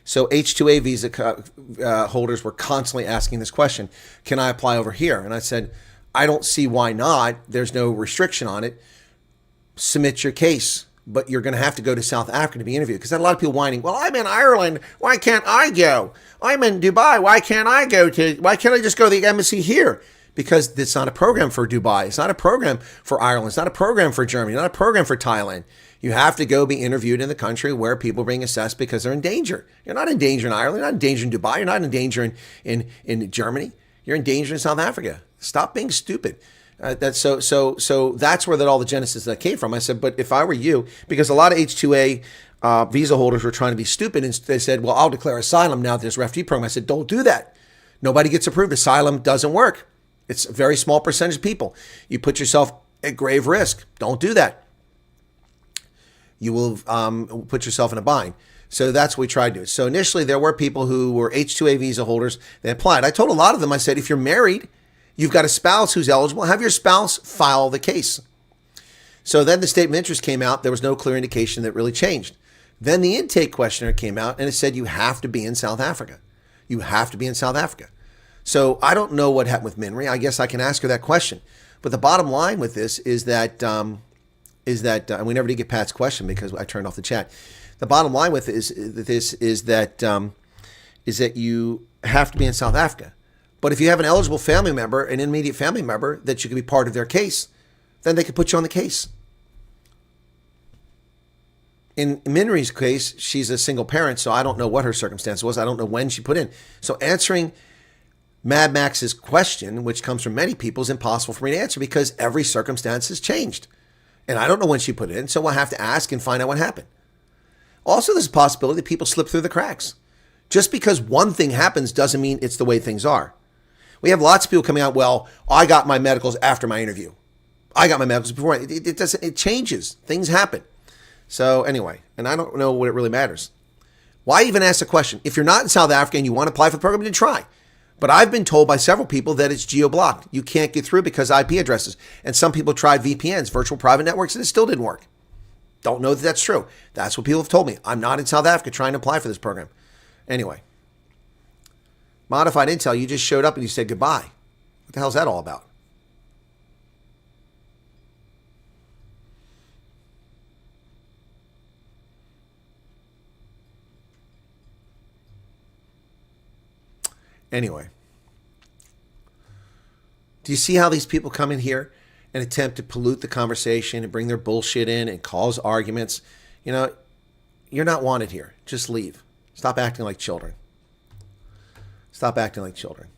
So H-2A visa holders were constantly asking this question, can I apply over here? And I said, I don't see why not. There's no restriction on it. Submit your case, but you're going to have to go to South Africa to be interviewed. Because I had a lot of people whining, well, I'm in Ireland. Why can't I go? I'm in Dubai. Why can't I just go to the embassy here? Because it's not a program for Dubai. It's not a program for Ireland. It's not a program for Germany. Not a program for Thailand. You have to go be interviewed in the country where people are being assessed because they're in danger. You're not in danger in Ireland. You're not in danger in Dubai. You're not in danger in Germany. You're in danger in South Africa. Stop being stupid. So that's where all the genesis that came from. I said, but if I were you, because a lot of H-2A visa holders were trying to be stupid, and they said, well, I'll declare asylum now that there's a refugee program. I said, don't do that. Nobody gets approved. Asylum doesn't work. It's a very small percentage of people. You put yourself at grave risk. Don't do that. You will put yourself in a bind. So that's what we tried to do. So initially, there were people who were H-2A visa holders that applied. I told a lot of them, I said, if you're married, you've got a spouse who's eligible, have your spouse file the case. So then the statement of interest came out. There was no clear indication that really changed. Then the intake questionnaire came out, and it said you have to be in South Africa. You have to be in South Africa. So I don't know what happened with Minri. I guess I can ask her that question. But the bottom line with this is that, and we never did get Pat's question because I turned off the chat. The bottom line with this is that you have to be in South Africa. But if you have an eligible family member, an immediate family member that you can be part of their case, then they can put you on the case. In Minri's case, she's a single parent, so I don't know what her circumstance was. I don't know when she put in. So answering Mad Max's question, which comes from many people, is impossible for me to answer because every circumstance has changed. And I don't know when she put it in, so we'll have to ask and find out what happened. Also, there's a possibility that people slip through the cracks. Just because one thing happens doesn't mean it's the way things are. We have lots of people coming out, well, I got my medicals after my interview. I got my medicals before. It changes. Things happen. So anyway, and I don't know what it really matters. Why even ask the question? If you're not in South Africa and you want to apply for the program, then try. But I've been told by several people that it's geo-blocked. You can't get through because IP addresses. And some people tried VPNs, virtual private networks, and it still didn't work. Don't know that that's true. That's what people have told me. I'm not in South Africa trying to apply for this program. Anyway. Modified Intel, you just showed up and you said goodbye. What the hell is that all about? Anyway. Do you see how these people come in here and attempt to pollute the conversation and bring their bullshit in and cause arguments? You know, you're not wanted here. Just leave. Stop acting like children. Stop acting like children.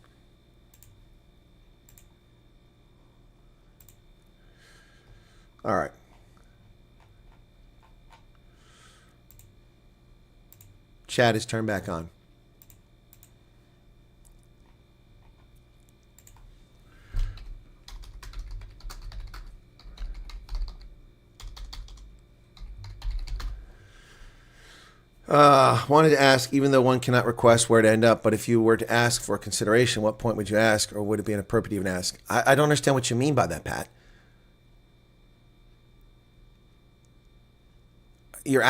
All right. chat is turned back on. Wanted to ask, even though one cannot request where to end up, but if you were to ask for consideration, what point would you ask, or would it be inappropriate to even ask? I don't understand what you mean by that, Pat. You're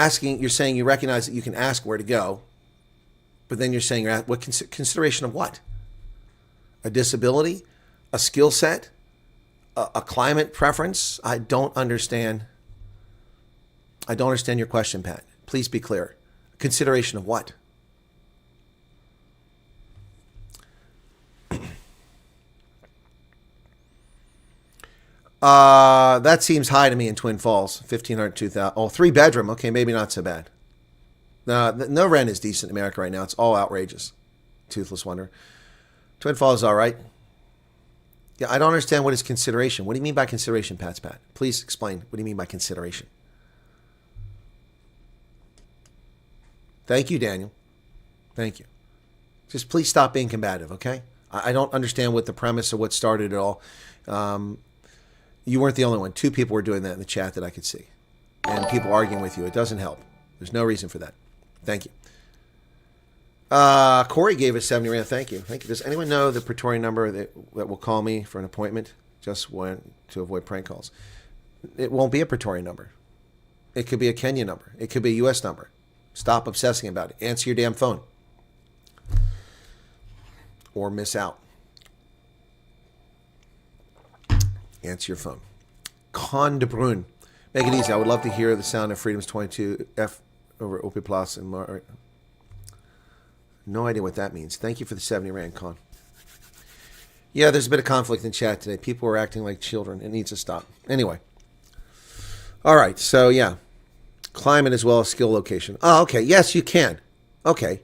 saying you recognize that you can ask where to go, but then you're saying what consideration of what? A disability, a skill set, a climate preference? I don't understand your question, Pat. Please be clear. Consideration of what? That seems high to me in Twin Falls. 1,500, 2,000. Oh, 3-bedroom. Okay, maybe not so bad. No rent is decent in America right now. It's all outrageous. Toothless wonder. Twin Falls is all right. Yeah, I don't understand what is consideration. What do you mean by consideration, Pat? Please explain. What do you mean by consideration? Thank you, Daniel. Thank you. Just please stop being combative, okay? I don't understand what the premise or what started it all. You weren't the only one. 2 people were doing that in the chat that I could see. And people arguing with you. It doesn't help. There's no reason for that. Thank you. Corey gave us 70 Rand. Thank you. Thank you. Does anyone know the Praetorian number that will call me for an appointment? Just to avoid prank calls. It won't be a Praetorian number. It could be a Kenya number. It could be a U.S. number. Stop obsessing about it. Answer your damn phone. Or miss out. Answer your phone. Con de Bruyne. Make it easy. I would love to hear the sound of Freedom's 22 F over OP Plus and Mar. No idea what that means. Thank you for the 70 Rand, Con. Yeah, there's a bit of conflict in chat today. People are acting like children. It needs to stop. Anyway. All right. So, yeah. Climate as well as skill location. Oh, okay. Yes, you can. Okay.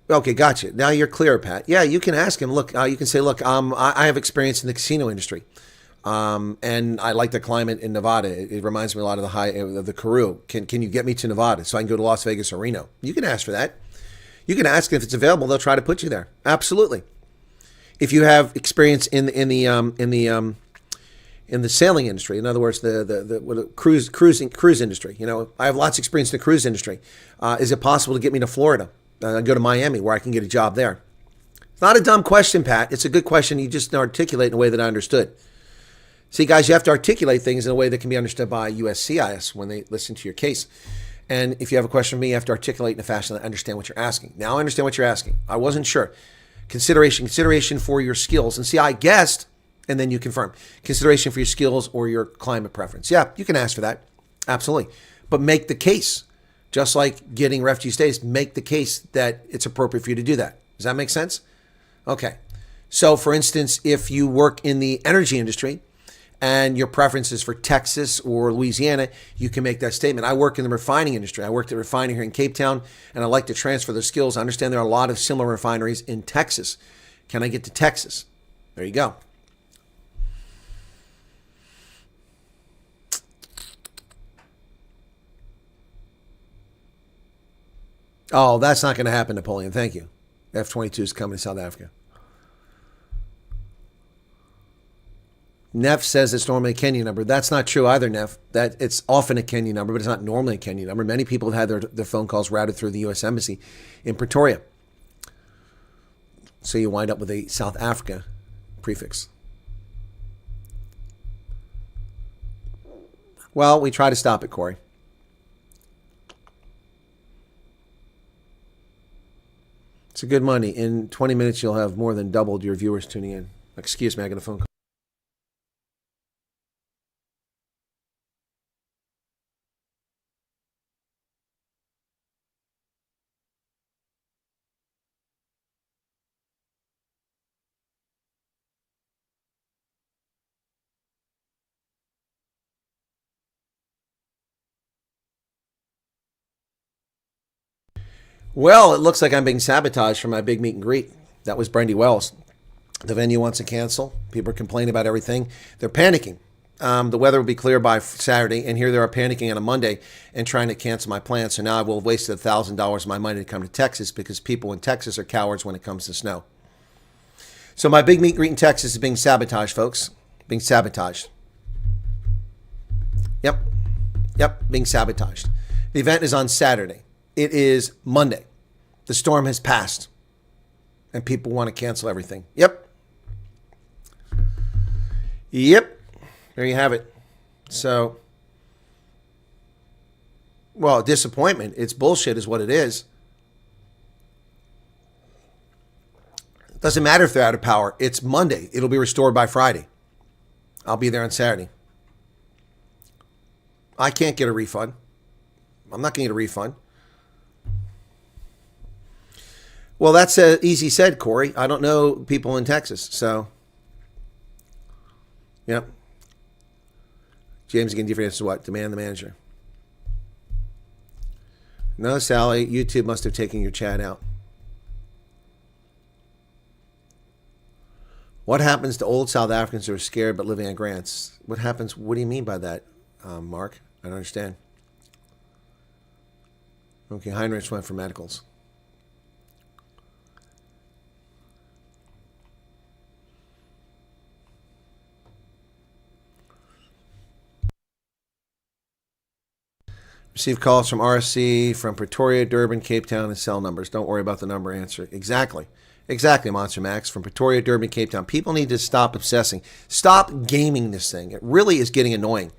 Okay, gotcha. Now you're clear, Pat. Yeah, you can ask him. Look, you can say, look, I have experience in the casino industry, and I like the climate in Nevada. It reminds me a lot of the Karoo. Can you get me to Nevada so I can go to Las Vegas or Reno? You can ask for that. You can ask, and if it's available, they'll try to put you there. Absolutely. If you have experience in the sailing industry, in other words, the cruise industry. You know, I have lots of experience in the cruise industry. Is it possible to get me to Florida? Go to Miami where I can get a job there. It's not a dumb question, Pat. It's a good question. You just articulate in a way that I understood. See, guys, you have to articulate things in a way that can be understood by USCIS when they listen to your case. And if you have a question for me, you have to articulate in a fashion that I understand what you're asking. Now I understand what you're asking. I wasn't sure. Consideration for your skills. And see, I guessed, and then you confirm. Consideration for your skills or your climate preference. Yeah, you can ask for that. Absolutely. But make the case. Just like getting refugee status, make the case that it's appropriate for you to do that. Does that make sense? Okay. So, for instance, if you work in the energy industry and your preference is for Texas or Louisiana, you can make that statement. I work in the refining industry. I worked at a refinery here in Cape Town, and I like to transfer those skills. I understand there are a lot of similar refineries in Texas. Can I get to Texas? There you go. Oh, that's not going to happen, Napoleon. Thank you. F-22 is coming to South Africa. Neff says it's normally a Kenya number. That's not true either, Neff. That it's often a Kenya number, but it's not normally a Kenya number. Many people have had their phone calls routed through the U.S. Embassy in Pretoria. So you wind up with a South Africa prefix. Well, we try to stop it, Corey. It's a good money. In 20 minutes, you'll have more than doubled your viewers tuning in. Excuse me, I got a phone call. Well, it looks like I'm being sabotaged for my big meet and greet. That was Brandy Wells. The venue wants to cancel. People are complaining about everything. They're panicking. The weather will be clear by Saturday, and here they are panicking on a Monday and trying to cancel my plans. So now I will have wasted $1,000 of my money to come to Texas because people in Texas are cowards when it comes to snow. So my big meet and greet in Texas is being sabotaged, folks. Being sabotaged. Yep, being sabotaged. The event is on Saturday. It is Monday. The storm has passed, and people want to cancel everything. Yep. There you have it. So, well, disappointment. It's bullshit is what it is. Doesn't matter if they're out of power. It's Monday. It'll be restored by Friday. I'll be there on Saturday. I can't get a refund. I'm not going to get a refund. Well, that's easy said, Corey. I don't know people in Texas, so. Yep. James again, different answer what? Demand the manager. No, Sally, YouTube must have taken your chat out. What happens to old South Africans who are scared but living on grants? What happens? What do you mean by that, Mark? I don't understand. Okay, Heinrich went for medicals. Receive calls from RSC, from Pretoria, Durban, Cape Town, and cell numbers. Don't worry about the number answer. Exactly, Monster Max. From Pretoria, Durban, Cape Town. People need to stop obsessing. Stop gaming this thing. It really is getting annoying.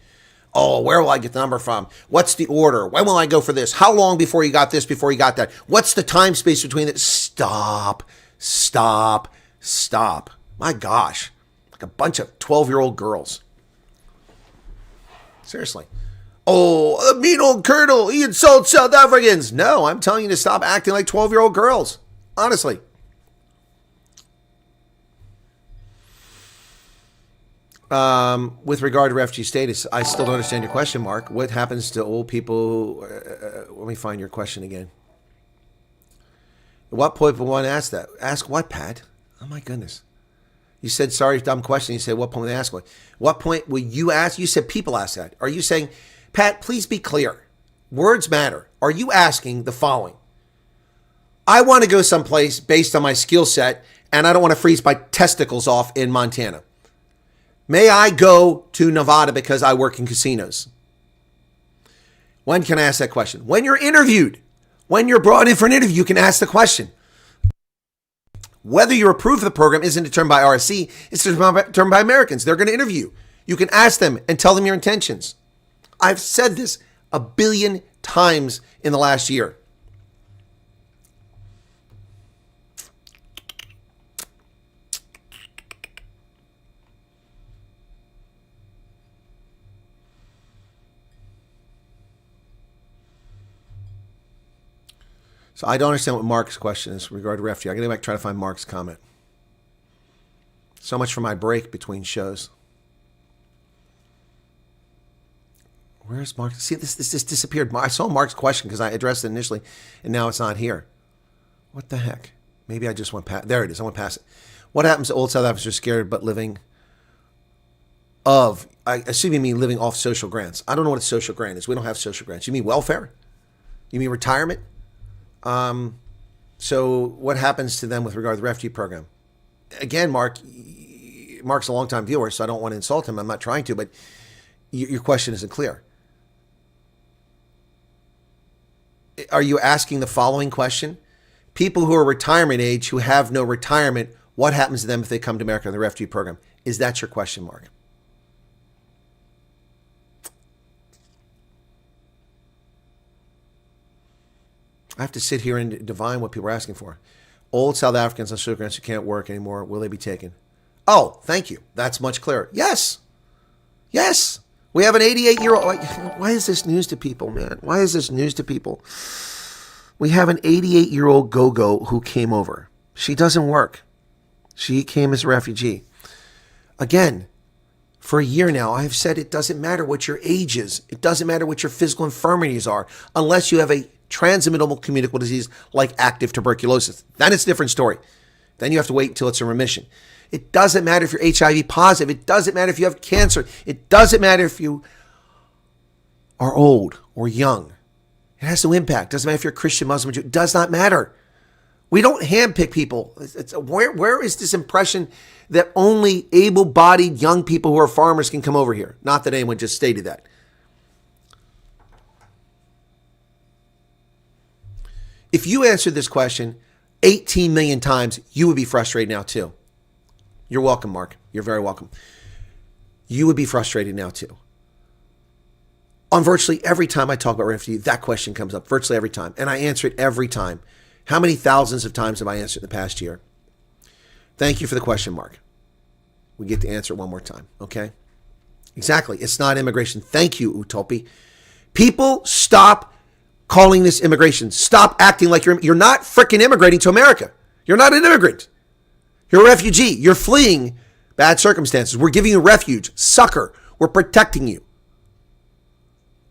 Oh, where will I get the number from? What's the order? When will I go for this? How long before you got this, before you got that? What's the time space between it? Stop. My gosh. Like a bunch of 12-year-old girls. Seriously. Oh, the mean old colonel, he insults South Africans. No, I'm telling you to stop acting like 12-year-old girls. Honestly. With regard to refugee status, I still don't understand your question, Mark. What happens to old people? Let me find your question again. At what point will one ask that? Ask what, Pat? Oh, my goodness. You said, sorry, dumb question. You said, what point will they ask what? What point will you ask? You said people ask that. Are you saying, Pat, please be clear. Words matter. Are you asking the following? I want to go someplace based on my skill set, and I don't want to freeze my testicles off in Montana. May I go to Nevada because I work in casinos? When can I ask that question? When you're interviewed. When you're brought in for an interview, you can ask the question. Whether you're approved for the program isn't determined by RSC. It's determined by Americans. They're going to interview. You can ask them and tell them your intentions. I've said this 1 billion times in the last year. So I don't understand what Mark's question is regarding refugee. I'm going to go back and try to find Mark's comment. So much for my break between shows. Where's Mark? See, this just disappeared. I saw Mark's question because I addressed it initially, and now it's not here. What the heck? Maybe I just went past. There it is. I went past it. What happens to old South Africans who are scared but living of? I assume you mean living off social grants. I don't know what a social grant is. We don't have social grants. You mean welfare? You mean retirement? So what happens to them with regard to the refugee program? Again, Mark's a longtime viewer, so I don't want to insult him. I'm not trying to, but your question isn't clear. Are you asking the following question? People who are retirement age, who have no retirement, what happens to them if they come to America in the refugee program? Is that your question, Mark? I have to sit here and divine what people are asking for. Old South Africans on social grants who can't work anymore, will they be taken? Oh, thank you. That's much clearer. Yes. Yes. We have an 88-year-old. Why is this news to people, man? Why is this news to people? We have an 88-year-old go-go who came over. She doesn't work. She came as a refugee. Again, for a year now, I've said it doesn't matter what your age is. It doesn't matter what your physical infirmities are, unless you have a transmittable communicable disease like active tuberculosis. Then it's a different story. Then you have to wait until it's in remission. It doesn't matter if you're HIV positive. It doesn't matter if you have cancer. It doesn't matter if you are old or young. It has no impact. It doesn't matter if you're a Christian, Muslim, Jew. It does not matter. We don't handpick people. Where is this impression that only able-bodied young people who are farmers can come over here? Not that anyone just stated that. If you answered this question 18 million times, you would be frustrated now too. You're welcome, Mark. You're very welcome. You would be frustrated now too. On virtually every time I talk about refugee, that question comes up virtually every time. And I answer it every time. How many thousands of times have I answered in the past year? Thank you for the question, Mark. We get to answer it one more time, okay? Exactly. It's not immigration. Thank you, Utopi. People, stop calling this immigration. Stop acting like you're not freaking immigrating to America. You're not an immigrant. You're a refugee. You're fleeing bad circumstances. We're giving you refuge. Succor. We're protecting you.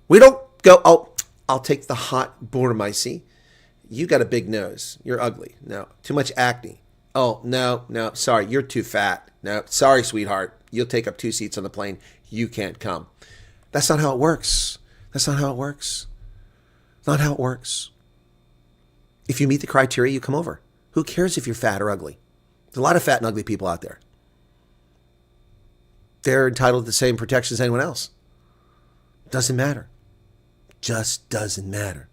We don't go, oh, I'll take the hot Burmese. You got a big nose. You're ugly. No. Too much acne. Oh, no. Sorry, you're too fat. No. Sorry, sweetheart. You'll take up 2 seats on the plane. You can't come. That's not how it works. That's not how it works. Not how it works. If you meet the criteria, you come over. Who cares if you're fat or ugly? There's a lot of fat and ugly people out there. They're entitled to the same protections as anyone else. Doesn't matter. Just doesn't matter.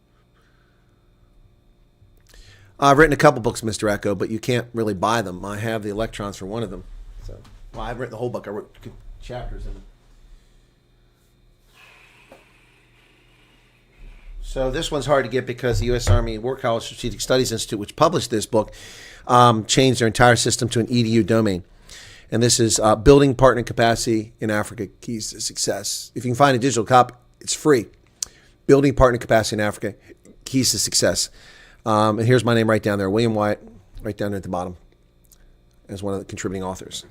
I've written a couple books, Mr. Echo, but you can't really buy them. I have the electrons for one of them. So, well, I've written the whole book. I wrote chapters in them. So this one's hard to get because the U.S. Army War College Strategic Studies Institute, which published this book, changed their entire system to an EDU domain. And this is Building Partner Capacity in Africa, Keys to Success. If you can find a digital copy, it's free. Building Partner Capacity in Africa, Keys to Success. And here's my name right down there, William Wyatt, right down there at the bottom, as one of the contributing authors.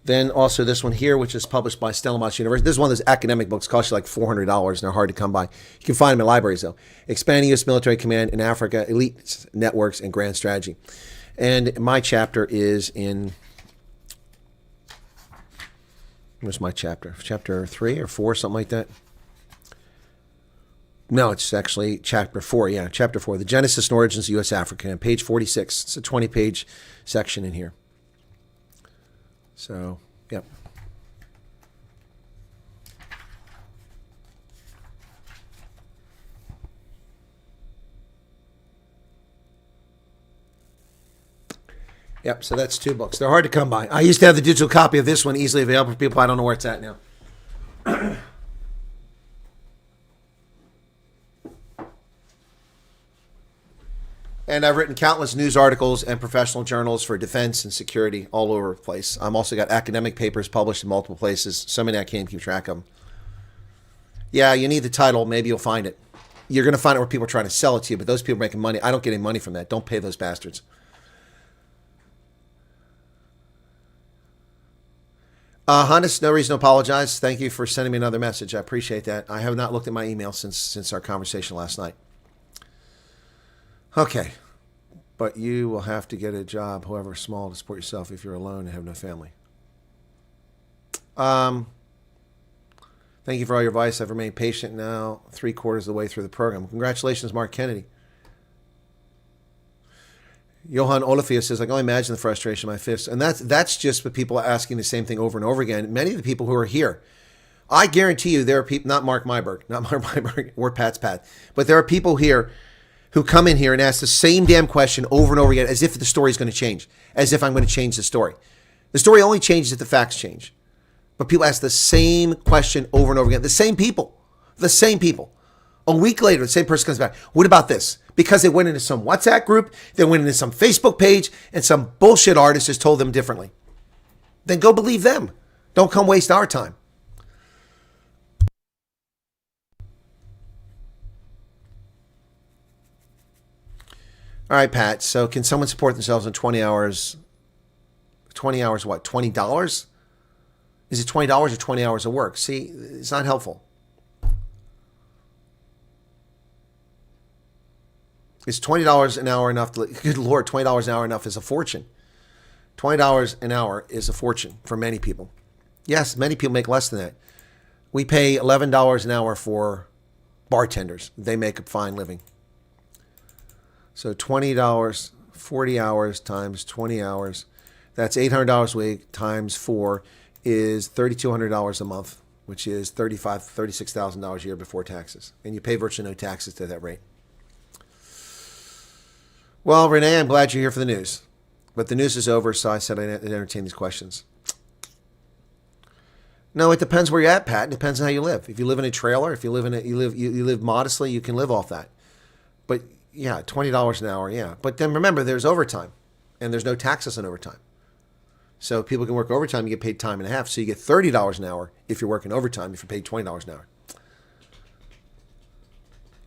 Then also this one here, which is published by Stellenbosch University. This is one of those academic books, cost you like $400, and they're hard to come by. You can find them in libraries, though. Expanding U.S. Military Command in Africa, Elite Networks, and Grand Strategy. And my chapter is in... Where's my chapter? Chapter 3 or 4, something like that? No, it's actually chapter 4. Yeah, chapter 4. The Genesis and Origins of U.S. Africa, page 46. It's a 20-page section in here. So, yep. Yep, so that's 2 books. They're hard to come by. I used to have the digital copy of this one easily available for people. I don't know where it's at now. And I've written countless news articles and professional journals for defense and security all over the place. I've also got academic papers published in multiple places. So many I can't keep track of them. Yeah, you need the title. Maybe you'll find it. You're going to find it where people are trying to sell it to you, but those people are making money. I don't get any money from that. Don't pay those bastards. Hannes, no reason to apologize. Thank you for sending me another message. I appreciate that. I have not looked at my email since our conversation last night. Okay. But you will have to get a job, however small, to support yourself if you're alone and have no family. Thank you for all your advice. I've remained patient now, 3/4 of the way through the program. Congratulations, Mark Kennedy. Johan Olafia says, I can only imagine the frustration of my fists. And that's just with people asking the same thing over and over again. Many of the people who are here, I guarantee you there are people, not Mark Myberg, or Pat's Pat, but there are people here who come in here and ask the same damn question over and over again as if the story is going to change, as if I'm going to change the story. The story only changes if the facts change. But people ask the same question over and over again. The same people. A week later, the same person comes back. What about this? Because they went into some WhatsApp group, they went into some Facebook page, and some bullshit artist has told them differently. Then go believe them. Don't come waste our time. All right, Pat. So can someone support themselves in 20 hours? 20 hours what? $20? Is it $20 or 20 hours of work? See, it's not helpful. Is $20 an hour enough? Good Lord, $20 an hour enough is a fortune. $20 an hour is a fortune for many people. Yes, many people make less than that. We pay $11 an hour for bartenders. They make a fine living. So $20, 40 hours times 20 hours. That's $800 a week times 4 is $3,200 a month, which is $36,000 a year before taxes. And you pay virtually no taxes to that rate. Well, Renee, I'm glad you're here for the news. But the news is over, so I said I'd entertain these questions. No, it depends where you're at, Pat. It depends on how you live. If you live in a trailer, if you live in you live modestly, you can live off that. But yeah, $20 an hour, yeah. But then remember, there's overtime, and there's no taxes on overtime. So people can work overtime, you get paid time and a half. So you get $30 an hour if you're working overtime, if you're paid $20 an hour.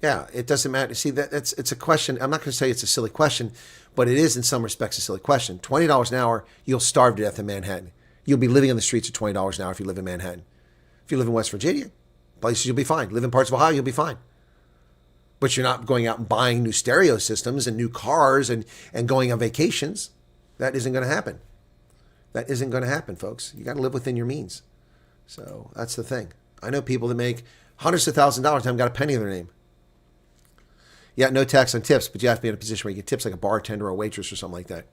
Yeah, it doesn't matter. See, it's a question. I'm not going to say it's a silly question, but it is in some respects a silly question. $20 an hour, you'll starve to death in Manhattan. You'll be living on the streets at $20 an hour if you live in Manhattan. If you live in West Virginia, places you'll be fine. Live in parts of Ohio, you'll be fine. But you're not going out and buying new stereo systems and new cars and going on vacations. That isn't going to happen. That isn't going to happen, folks. You got to live within your means. So that's the thing. I know people that make hundreds of thousands of dollars and haven't got a penny in their name. Yeah, no tax on tips, but you have to be in a position where you get tips like a bartender or a waitress or something like that.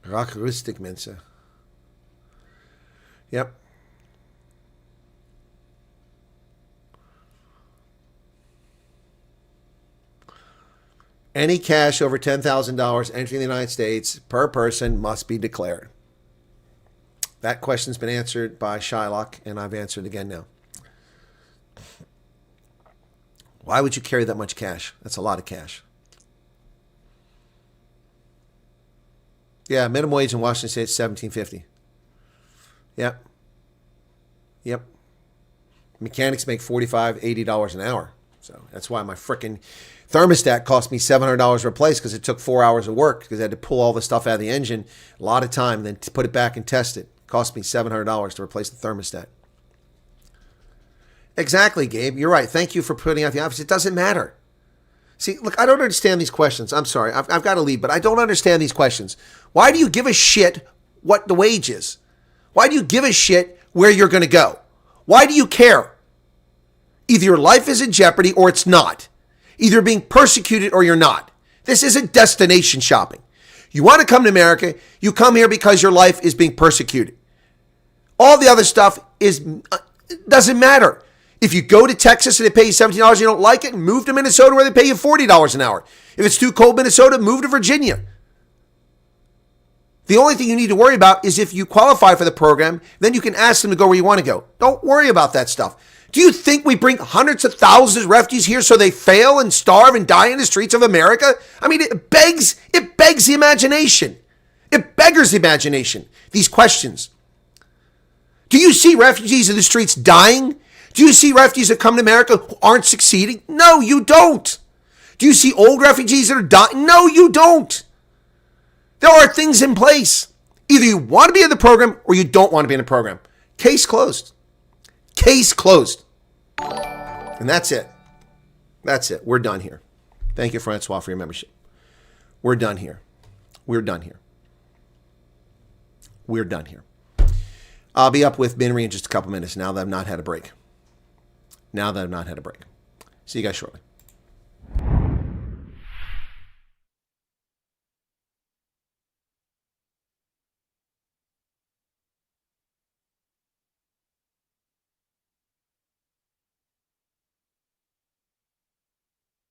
Rugby mensen. Yep. Any cash over $10,000 entering the United States per person must be declared. That question's been answered by Shylock, and I've answered again now. Why would you carry that much cash? That's a lot of cash. Yeah, minimum wage in Washington State is $17.50. Yep. Yep. Mechanics make $45, $80 an hour. So that's why my frickin' thermostat cost me $700 to replace, because it took 4 hours of work, because I had to pull all the stuff out of the engine, a lot of time, then to put it back and test it. It cost me $700 to replace the thermostat. Exactly, Gabe. You're right. Thank you for putting out the obvious. It doesn't matter. See, look, I don't understand these questions. I'm sorry. I've got to leave, but I don't understand these questions. Why do you give a shit what the wage is? Why do you give a shit where you're going to go? Why do you care? Either your life is in jeopardy or it's not. Either you're being persecuted or you're not. This isn't destination shopping. You want to come to America, you come here because your life is being persecuted. All the other stuff doesn't matter. If you go to Texas and they pay you $17 and you don't like it, move to Minnesota where they pay you $40 an hour. If it's too cold Minnesota, move to Virginia. The only thing you need to worry about is if you qualify for the program, then you can ask them to go where you want to go. Don't worry about that stuff. Do you think we bring hundreds of thousands of refugees here so they fail and starve and die in the streets of America? I mean, it begs the imagination. It beggars the imagination, these questions. Do you see refugees in the streets dying? Do you see refugees that come to America who aren't succeeding? No, you don't. Do you see old refugees that are dying? No, you don't. There are things in place. Either you want to be in the program or you don't want to be in the program. Case closed. Case closed. And that's it. That's it. We're done here. Thank you, Francois, for your membership. We're done here. We're done here. We're done here. I'll be up with Binry in just a couple minutes now that I've not had a break. See you guys shortly.